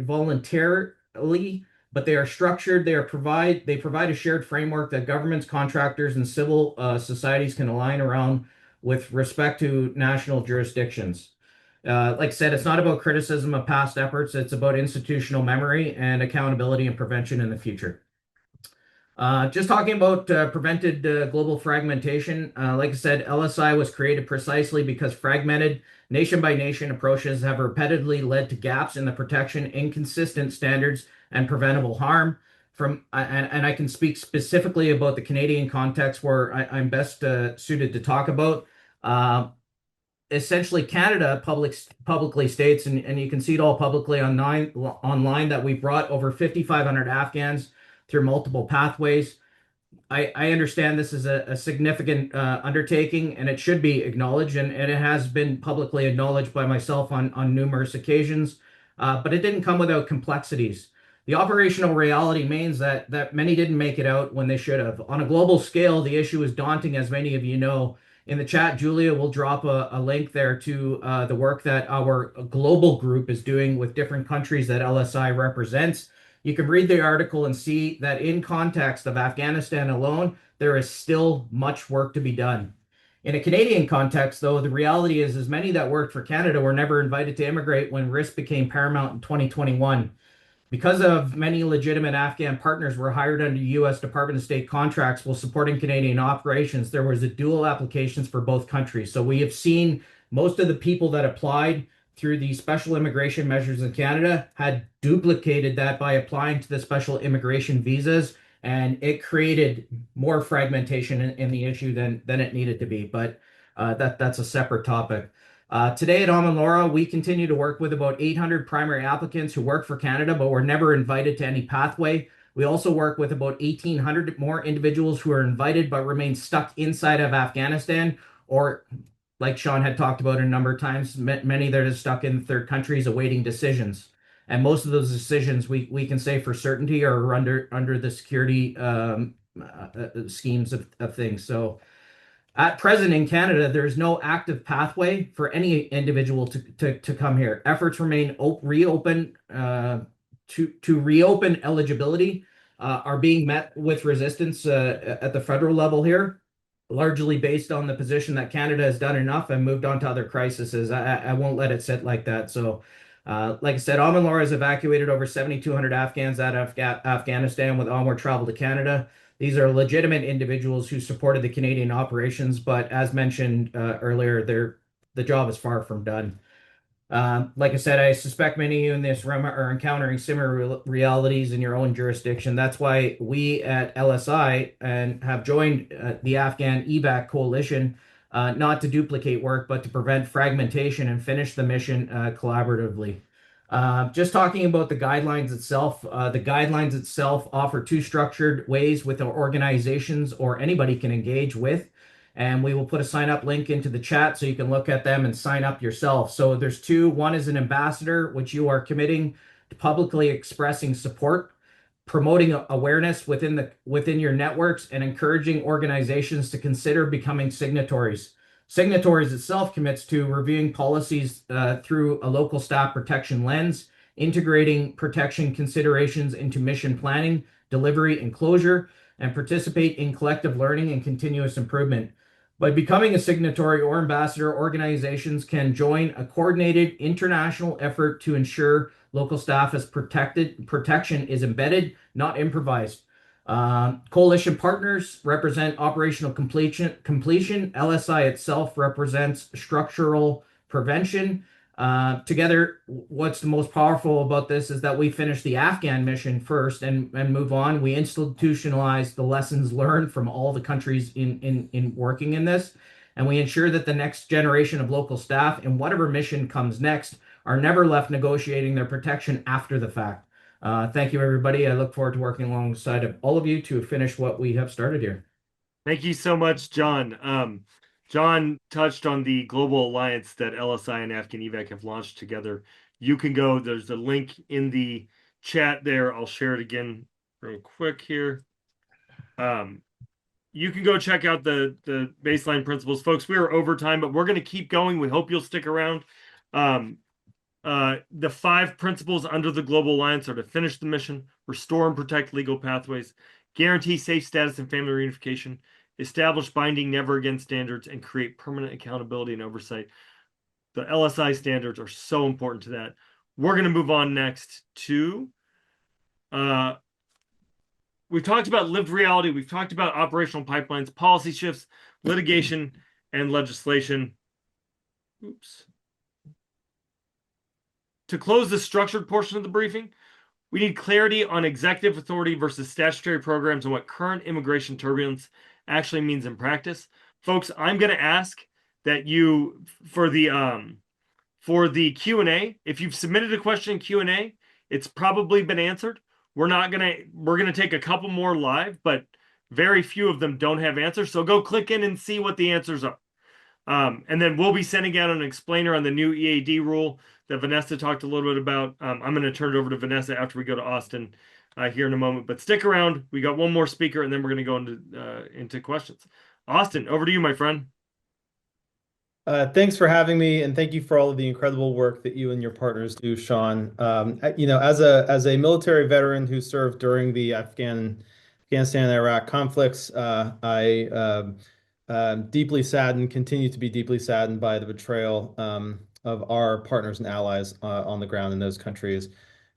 but they are structured. They provide a shared framework that governments, contractors, and civil societies can align around with respect to national jurisdictions. Like I said, it's not about criticism of past efforts. It's about institutional memory and accountability and prevention in the future. Just talking about prevented global fragmentation, like I said, LSI was created precisely because fragmented nation-by-nation approaches have repeatedly led to gaps in the protection, inconsistent standards, and preventable harm. And I can speak specifically about the Canadian context where I'm best suited to talk about. Essentially, Canada publicly states, and you can see it all publicly online, that we brought over 5,500 Afghans through multiple pathways. I understand this is a significant undertaking, and it should be acknowledged, and it has been publicly acknowledged by myself on numerous occasions, but it didn't come without complexities. The operational reality means that many didn't make it out when they should have. On a global scale, the issue is daunting, as many of you know. In the chat, Julia will drop a link there to the work that our global group is doing with different countries that LSI represents. You can read the article and see that in context of Afghanistan alone, there is still much work to be done. In a Canadian context, though, the reality is many that worked for Canada were never invited to immigrate when risk became paramount in 2021. Because of many legitimate Afghan partners were hired under U.S. Department of State contracts while supporting Canadian operations, there was a dual applications for both countries. So we have seen most of the people that applied through the special immigration measures in Canada had duplicated that by applying to the special immigration visas, and it created more fragmentation in the issue than it needed to be. But that's a separate topic. Today at Aman Lara, we continue to work with about 800 primary applicants who work for Canada, but were never invited to any pathway. We also work with about 1,800 more individuals who are invited but remain stuck inside of Afghanistan, or like Sean had talked about a number of times, many that are stuck in third countries awaiting decisions. And most of those decisions we can say for certainty are under the security schemes of things. So at present in Canada, there is no active pathway for any individual to come here. Efforts remain reopen to reopen eligibility are being met with resistance at the federal level here, largely based on the position that Canada has done enough and moved on to other crises. I won't let it sit like that. So, like I said, Aman Lara has evacuated over 7,200 Afghans out of Afghanistan with onward travel to Canada. These are legitimate individuals who supported the Canadian operations, but as mentioned earlier, the job is far from done. Like I said, I suspect many of you in this room are encountering similar realities in your own jurisdiction. That's why we at LSI and have joined the AfghanEvac Coalition, not to duplicate work, but to prevent fragmentation and finish the mission collaboratively. Just talking about the guidelines itself, the guidelines itself offer two structured ways with our organizations or anybody can engage with. And we will put a sign up link into the chat so you can look at them and sign up yourself. So there's two. One is an ambassador, which you are committing to publicly expressing support, promoting awareness within your networks, and encouraging organizations to consider becoming signatories. Signatories itself commits to reviewing policies through a local staff protection lens, integrating protection considerations into mission planning, delivery, and closure, and participate in collective learning and continuous improvement. By becoming a signatory or ambassador, organizations can join a coordinated international effort to ensure local staff is protected. Protection is embedded, not improvised. Coalition partners represent operational completion. LSI itself represents structural prevention. Together, what's the most powerful about this is that we finish the Afghan mission first and move on. We institutionalize the lessons learned from all the countries in working in this, and we ensure that the next generation of local staff in whatever mission comes next are never left negotiating their protection after the fact. Thank you, everybody. I look forward to working alongside of all of you to finish what we have started here. Thank you so much, John. John touched on the global alliance that LSI and AfghanEvac have launched together. You can go, there's a link in the chat there. I'll share it again real quick here. You can go check out the baseline principles. Folks, we are over time, but we're going to keep going. We hope you'll stick around. The 5 principles under the global alliance are to finish the mission, restore and protect legal pathways, guarantee safe status and family reunification, establish binding never again standards, and create permanent accountability and oversight. The LSI standards are so important to that. We're going to move on next to, we've talked about lived reality. We've talked about operational pipelines, policy shifts, litigation, and legislation. Oops. To close the structured portion of the briefing, we need clarity on executive authority versus statutory programs and what current immigration turbulence actually means in practice. Folks, I'm going to ask that you, for the Q&A, if you've submitted a question in Q&A, it's probably been answered. We're going to take a couple more live, but very few of them don't have answers. So go click in and see what the answers are. And then we'll be sending out an explainer on the new EAD rule that Vanessa talked a little bit about. I'm going to turn it over to Vanessa after we go to Austin here in a moment. But stick around. We got one more speaker, and then we're going to go into questions. Austin, over to you, my friend. Thanks for having me, and thank you for all of the incredible work that you and your partners do, Sean. As a military veteran who served during the Afghanistan and Iraq conflicts, I deeply saddened, continue to be deeply saddened by the betrayal of our partners and allies on the ground in those countries,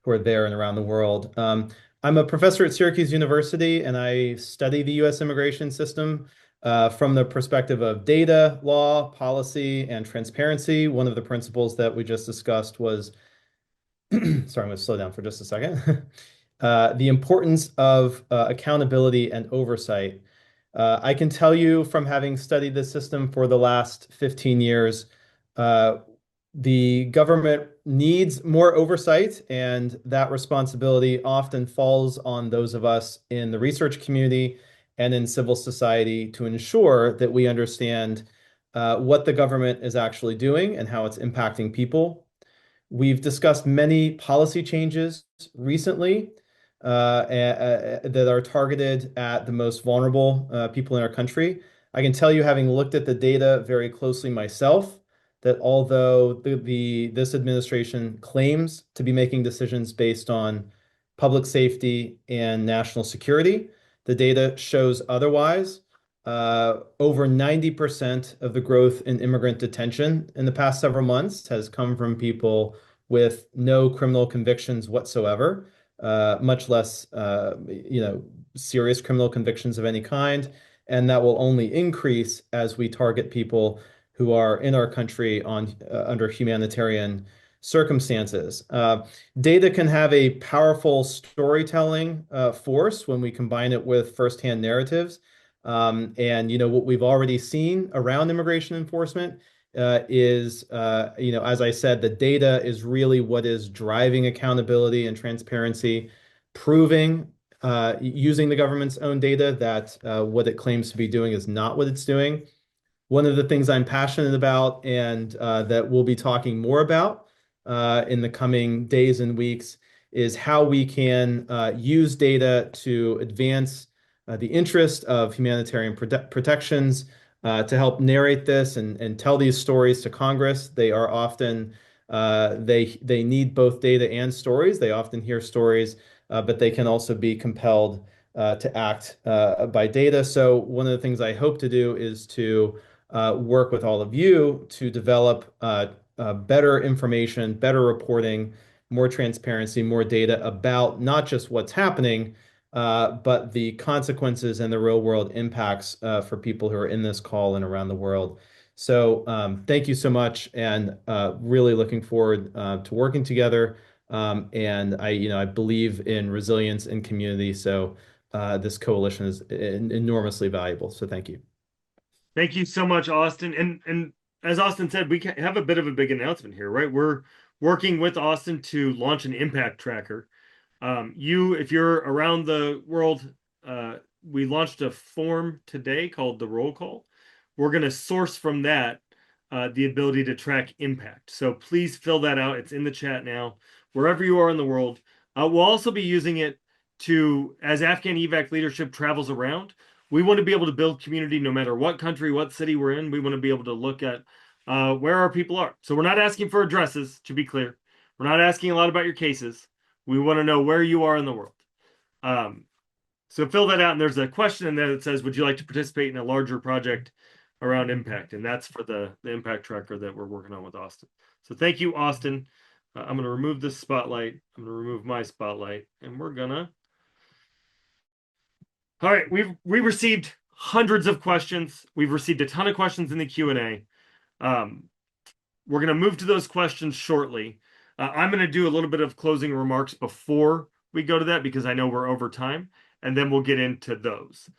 who are there and around the world. I'm a professor at Syracuse University, and I study the U.S. immigration system from the perspective of data, law, policy, and transparency. One of the principles that we just discussed was, sorry, I'm going to slow down for just a second. The importance of accountability and oversight. I can tell you from having studied this system for the last 15 years, the government needs more oversight, and that responsibility often falls on those of us in the research community and in civil society to ensure that we understand what the government is actually doing and how it's impacting people. We've discussed many policy changes recently that are targeted at the most vulnerable people in our country. I can tell you, having looked at the data very closely myself, that although this administration claims to be making decisions based on public safety and national security, the data shows otherwise. Over 90% of the growth in immigrant detention in the past several months has come from people with no criminal convictions whatsoever, much less, serious criminal convictions of any kind. And that will only increase as we target people who are in our country under humanitarian circumstances. Data can have a powerful storytelling force when we combine it with firsthand narratives. And what we've already seen around immigration enforcement is, as I said, the data is really what is driving accountability and transparency, proving using the government's own data that what it claims to be doing is not what it's doing. One of the things I'm passionate about and that we'll be talking more about in the coming days and weeks is how we can use data to advance the interest of humanitarian protections, to help narrate this and tell these stories to Congress. They are often, they need both data and stories. They often hear stories, but they can also be compelled to act by data. So one of the things I hope to do is to work with all of you to develop better information, better reporting, more transparency, more data about not just what's happening, but the consequences and the real world impacts for people who are in this call and around the world. So thank you so much, and really looking forward to working together. And I believe in resilience and community. So this coalition is enormously valuable. So thank you. Thank you so much, Austin. And as Austin said, we have a bit of a big announcement here, right? We're working with Austin to launch an impact tracker. If you're around the world, we launched a form today called the roll call. We're going to source from that the ability to track impact. So please fill that out. It's in the chat now, wherever you are in the world. We'll also be using it as AfghanEvac leadership travels around. We want to be able to build community no matter what country, what city we're in. We want to be able to look at where our people are. So we're not asking for addresses, to be clear. We're not asking a lot about your cases. We want to know where you are in the world. So fill that out, and there's a question in there that says, would you like to participate in a larger project around impact? And that's for the impact tracker that we're working on with Austin. So thank you, Austin. I'm going to remove this spotlight. I'm going to remove my spotlight, and we're going to... All right, we received hundreds of questions. We've received a ton of questions in the Q&A. We're going to move to those questions shortly. I'm going to do a little bit of closing remarks before we go to that because I know we're over time, and then we'll get into those.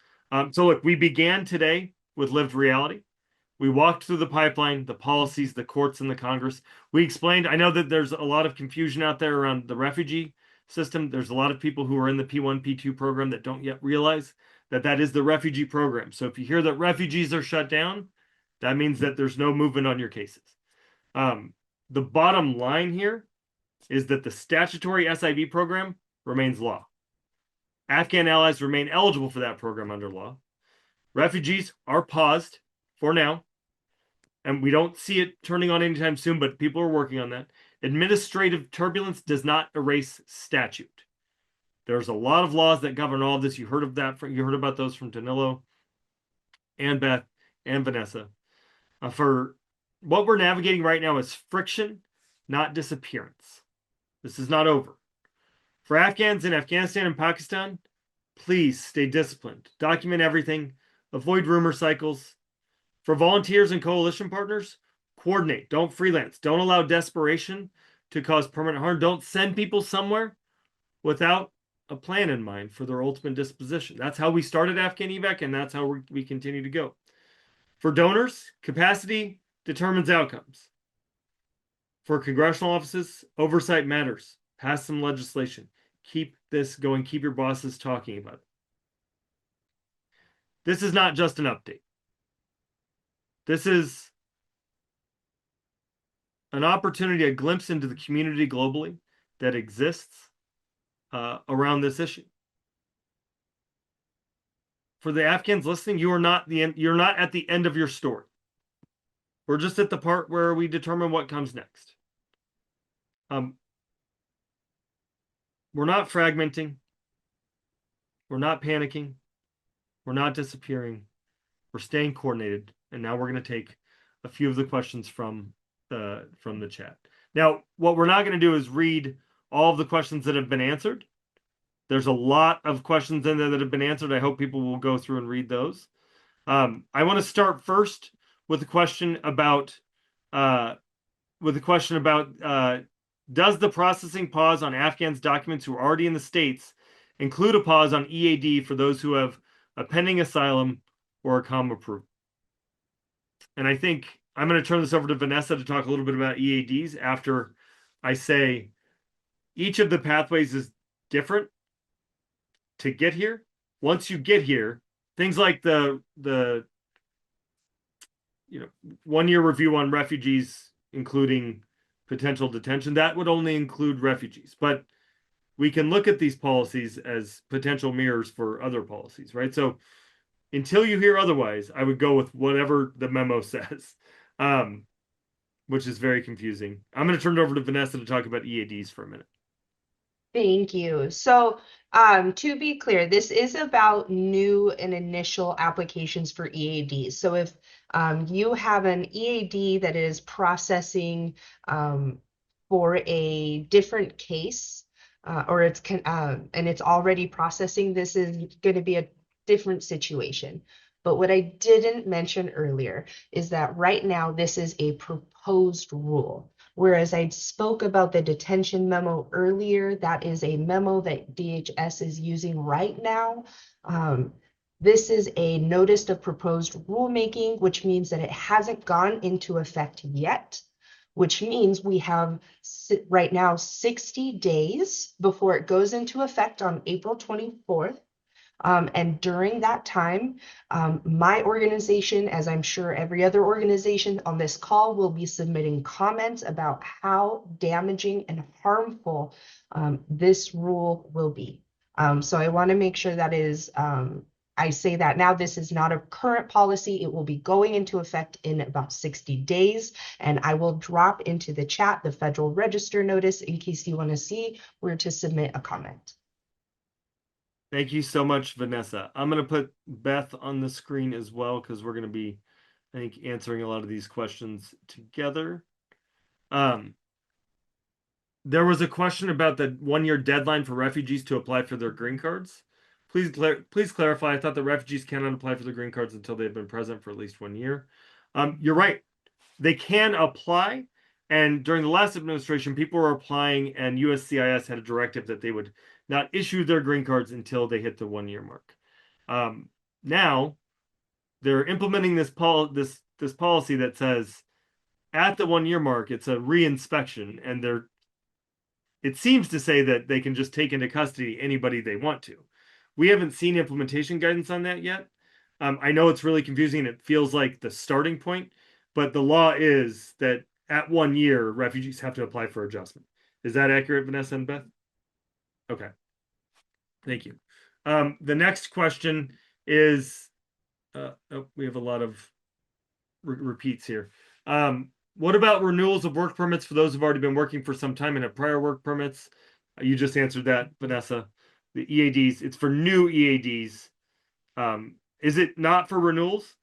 So look, we began today with lived reality. We walked through the pipeline, the policies, the courts, and the Congress. We explained, I know that there's a lot of confusion out there around the refugee system. There's a lot of people who are in the P1, P2 program that don't yet realize that that is the refugee program. So if you hear that refugees are shut down, that means that there's no movement on your cases. The bottom line here is that the statutory SIV program remains law. Afghan allies remain eligible for that program under law. Refugees are paused for now, and we don't see it turning on anytime soon, but people are working on that. Administrative turbulence does not erase statute. There's a lot of laws that govern all of this. You heard about those from Danilo and Beth and Vanessa. For what we're navigating right now is friction, not disappearance. This is not over. For Afghans in Afghanistan and Pakistan, please stay disciplined. Document everything. Avoid rumor cycles. For volunteers and coalition partners, coordinate. Don't freelance. Don't allow desperation to cause permanent harm. Don't send people somewhere without a plan in mind for their ultimate disposition. That's how we started AfghanEvac, and that's how we continue to go. For donors, capacity determines outcomes. For congressional offices, oversight matters. Pass some legislation. Keep this going. Keep your bosses talking about it. This is not just an update. This is an opportunity, a glimpse into the community globally that exists around this issue. For the Afghans listening, you're not at the end of your story. We're just at the part where we determine what comes next. We're not fragmenting. We're not panicking. We're not disappearing. We're staying coordinated. And now we're going to take a few of the questions from the chat. Now, what we're not going to do is read all of the questions that have been answered. There's a lot of questions in there that have been answered. I hope people will go through and read those. I want to start first with a question about does the processing pause on Afghans' documents who are already in the States include a pause on EAD for those who have a pending asylum or a COM approval? And I think I'm going to turn this over to Vanessa to talk a little bit about EADs after I say each of the pathways is different to get here. Once you get here, things like the 1-year review on refugees, including potential detention, that would only include refugees. But we can look at these policies as potential mirrors for other policies, right? So until you hear otherwise, I would go with whatever the memo says, which is very confusing. I'm going to turn it over to Vanessa to talk about EADs for a minute. Thank you. So, to be clear, this is about new and initial applications for EADs. So if you have an EAD that is processing for a different case, or and it's already processing, this is going to be a different situation. But what I didn't mention earlier is that right now this is a proposed rule. Whereas I spoke about the detention memo earlier, that is a memo that DHS is using right now. This is a notice of proposed rulemaking, which means that it hasn't gone into effect yet, which means we have right now 60 days before it goes into effect on April 24th. And during that time, my organization, as I'm sure every other organization on this call, will be submitting comments about how damaging and harmful this rule will be. So I want to make sure that is, I say that now. This is not a current policy. It will be going into effect in about 60 days. And I will drop into the chat the Federal Register notice in case you want to see where to submit a comment. Thank you so much, Vanessa. I'm going to put Beth on the screen as well because we're going to be, I think, answering a lot of these questions together. There was a question about the 1-year deadline for refugees to apply for their green cards. Please clarify. I thought that refugees cannot apply for their green cards until they've been present for at least 1 year. You're right. They can apply. And during the last administration, people were applying, and USCIS had a directive that they would not issue their green cards until they hit the 1-year mark. Now, they're implementing this policy that says at the 1-year mark, it's a reinspection, and it seems to say that they can just take into custody anybody they want to. We haven't seen implementation guidance on that yet. I know it's really confusing, and it feels like the starting point, but the law is that at 1 year, refugees have to apply for adjustment. Is that accurate, Vanessa and Beth? Okay. Thank you. The next question is, we have a lot of repeats here. What about renewals of work permits for those who've already been working for some time and have prior work permits? You just answered that, Vanessa. The EADs, it's for new EADs. Is it not for renewals?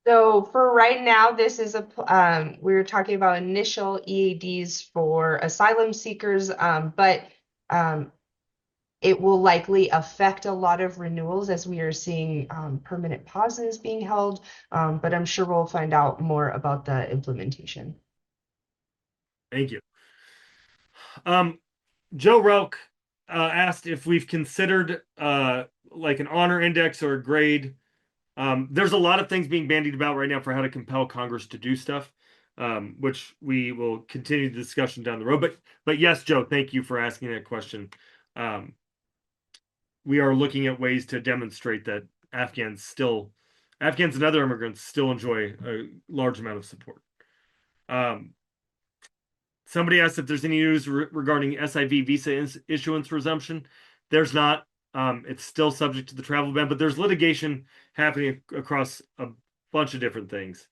So for right now, this is we're talking about initial EADs for asylum seekers, but um, it will likely affect a lot of renewals as we are seeing permanent pauses being held. But I'm sure we'll find out more about the implementation. Thank you. Joe Relk asked if we've considered like an honor index or a grade. There's a lot of things being bandied about right now for how to compel Congress to do stuff, which we will continue the discussion down the road. But yes, Joe, thank you for asking that question. We are looking at ways to demonstrate that Afghans and other immigrants still enjoy a large amount of support. Somebody asked if there's any news regarding SIV visa issuance resumption. There's not. It's still subject to the travel ban, but there's litigation happening across a bunch of different things.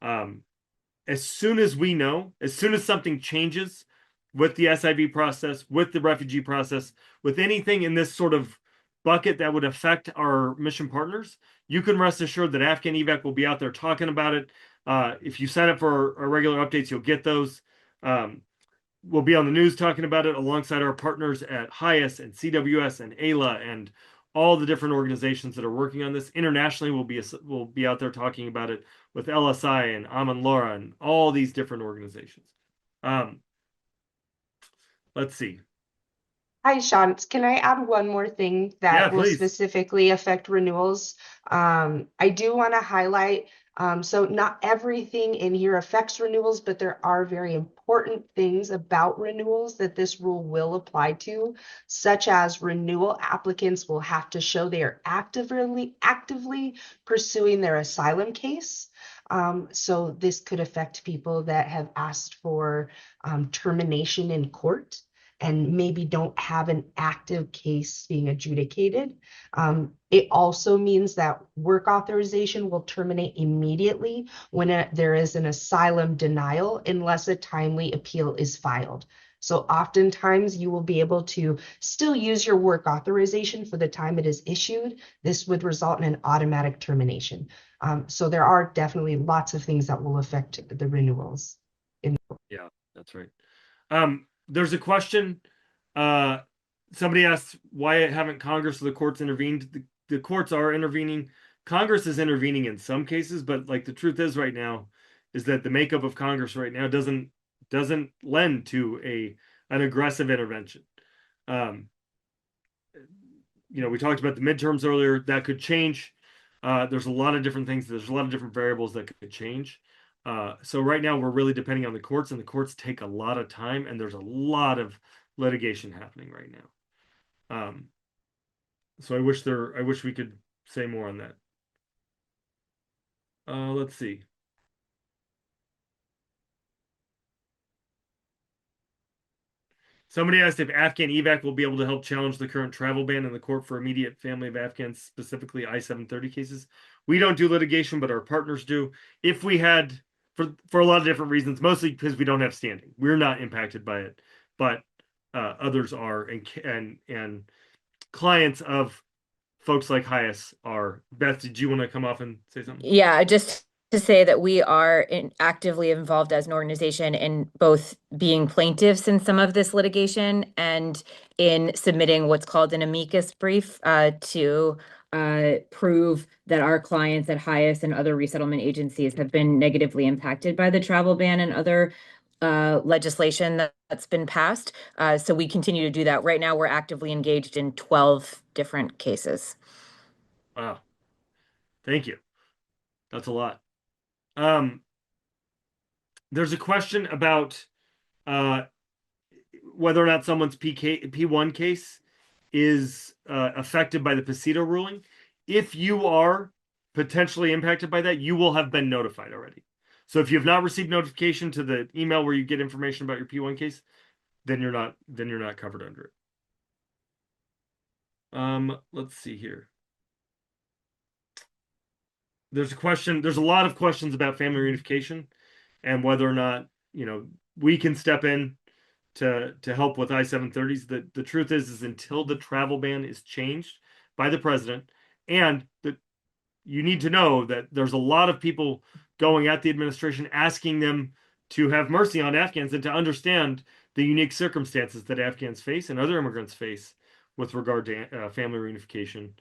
As soon as we know, as soon as something changes with the SIV process, with the refugee process, with anything in this sort of bucket that would affect our mission partners, you can rest assured that AfghanEvac will be out there talking about it. If you sign up for our regular updates, you'll get those. We'll be on the news talking about it alongside our partners at HIAS and CWS and ALA and all the different organizations that are working on this. Internationally, we'll be out there talking about it with LSI and Aman, Lara, and all these different organizations. Let's see. Hi, Sean. Can I add one more thing that will please. specifically affect renewals? I do want to highlight, so not everything in here affects renewals, but there are very important things about renewals that this rule will apply to, such as renewal applicants will have to show they are actively pursuing their asylum case. So this could affect people that have asked for termination in court and maybe don't have an active case being adjudicated. It also means that work authorization will terminate immediately when there is an asylum denial unless a timely appeal is filed. So oftentimes you will be able to still use your work authorization for the time it is issued. This would result in an automatic termination. So there are definitely lots of things that will affect the renewals. Yeah, that's right. There's a question. Somebody asked, why haven't Congress or the courts intervened? The courts are intervening. Congress is intervening in some cases, but like the truth is right now is that the makeup of Congress right now doesn't lend to an aggressive intervention. We talked about the midterms earlier. That could change. There's a lot of different things. There's a lot of different variables that could change. So right now we're really depending on the courts, and the courts take a lot of time, and there's a lot of litigation happening right now. So I wish we could say more on that. Let's see. Somebody asked if AfghanEvac will be able to help challenge the current travel ban in the court for immediate family of Afghans, specifically I-730 cases. We don't do litigation, but our partners do. If we had, for a lot of different reasons, mostly because we don't have standing, we're not impacted by it, but others are, and clients of folks like HIAS are. Beth, did you want to come off and say something? Yeah, just to say that we are actively involved as an organization in both being plaintiffs in some of this litigation and in submitting what's called an amicus brief to prove that our clients at HIAS and other resettlement agencies have been negatively impacted by the travel ban and other legislation that's been passed. So we continue to do that. Right now, we're actively engaged in 12 different cases. Wow. Thank you. That's a lot. There's a question about whether or not someone's P1 case is affected by the Pasito ruling. If you are potentially impacted by that, you will have been notified already. So if you have not received notification to the email where you get information about your P1 case, then you're not covered under it. Let's see here. There's a lot of questions about family reunification and whether or not, we can step in to help with I-730s. The truth is until the travel ban is changed by the president and you need to know that there's a lot of people going at the administration asking them to have mercy on Afghans and to understand the unique circumstances that Afghans face and other immigrants face with regard to family reunification.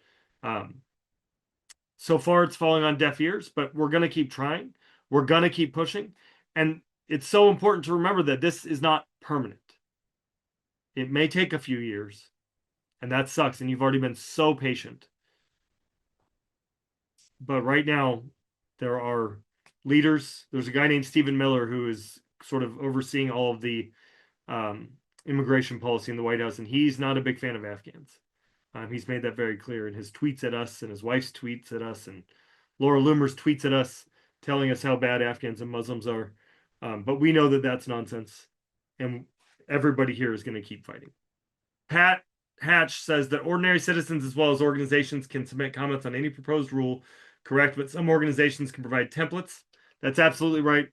So far, it's falling on deaf ears, but we're going to keep trying. We're going to keep pushing. And it's so important to remember that this is not permanent. It may take a few years, and that sucks. And you've already been so patient. But right now, there are leaders. There's a guy named Stephen Miller who is sort of overseeing all of the immigration policy in the White House, and he's not a big fan of Afghans. He's made that very clear in his tweets at us, and his wife's tweets at us, and Laura Loomer's tweets at us, telling us how bad Afghans and Muslims are. But we know that that's nonsense, and everybody here is going to keep fighting. Pat Hatch says that ordinary citizens as well as organizations can submit comments on any proposed rule, correct, but some organizations can provide templates. That's absolutely right.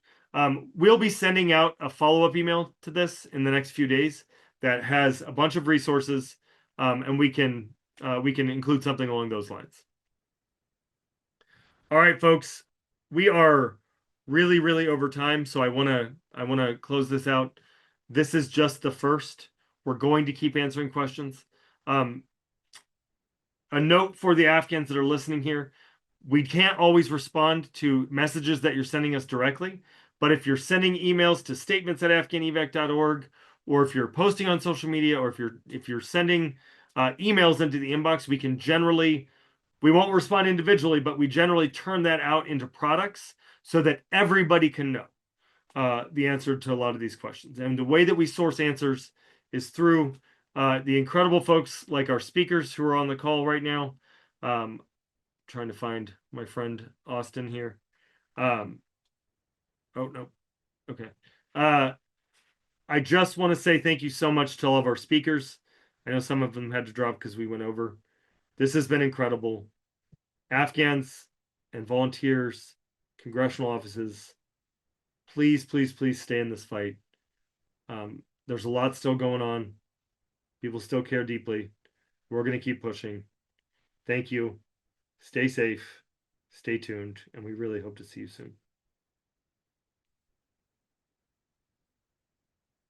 We'll be sending out a follow-up email to this in the next few days that has a bunch of resources, and we can include something along those lines. All right, folks, we are really, really over time, so I wanna close this out. This is just the first. We're going to keep answering questions. A note for the Afghans that are listening here: we can't always respond to messages that you're sending us directly, but if you're sending emails to statements@afghanevac.org, or if you're posting on social media, or if you're sending emails into the inbox, we won't respond individually, but we generally turn that out into products so that everybody can know the answer to a lot of these questions. And the way that we source answers is through the incredible folks like our speakers who are on the call right now. Trying to find my friend Austin here. Oh, no. Okay. I just want to say thank you so much to all of our speakers. I know some of them had to drop because we went over. This has been incredible. Afghans and volunteers, congressional offices, please, please, please stay in this fight. There's a lot still going on. People still care deeply. We're going to keep pushing. Thank you. Stay safe. Stay tuned. And we really hope to see you soon.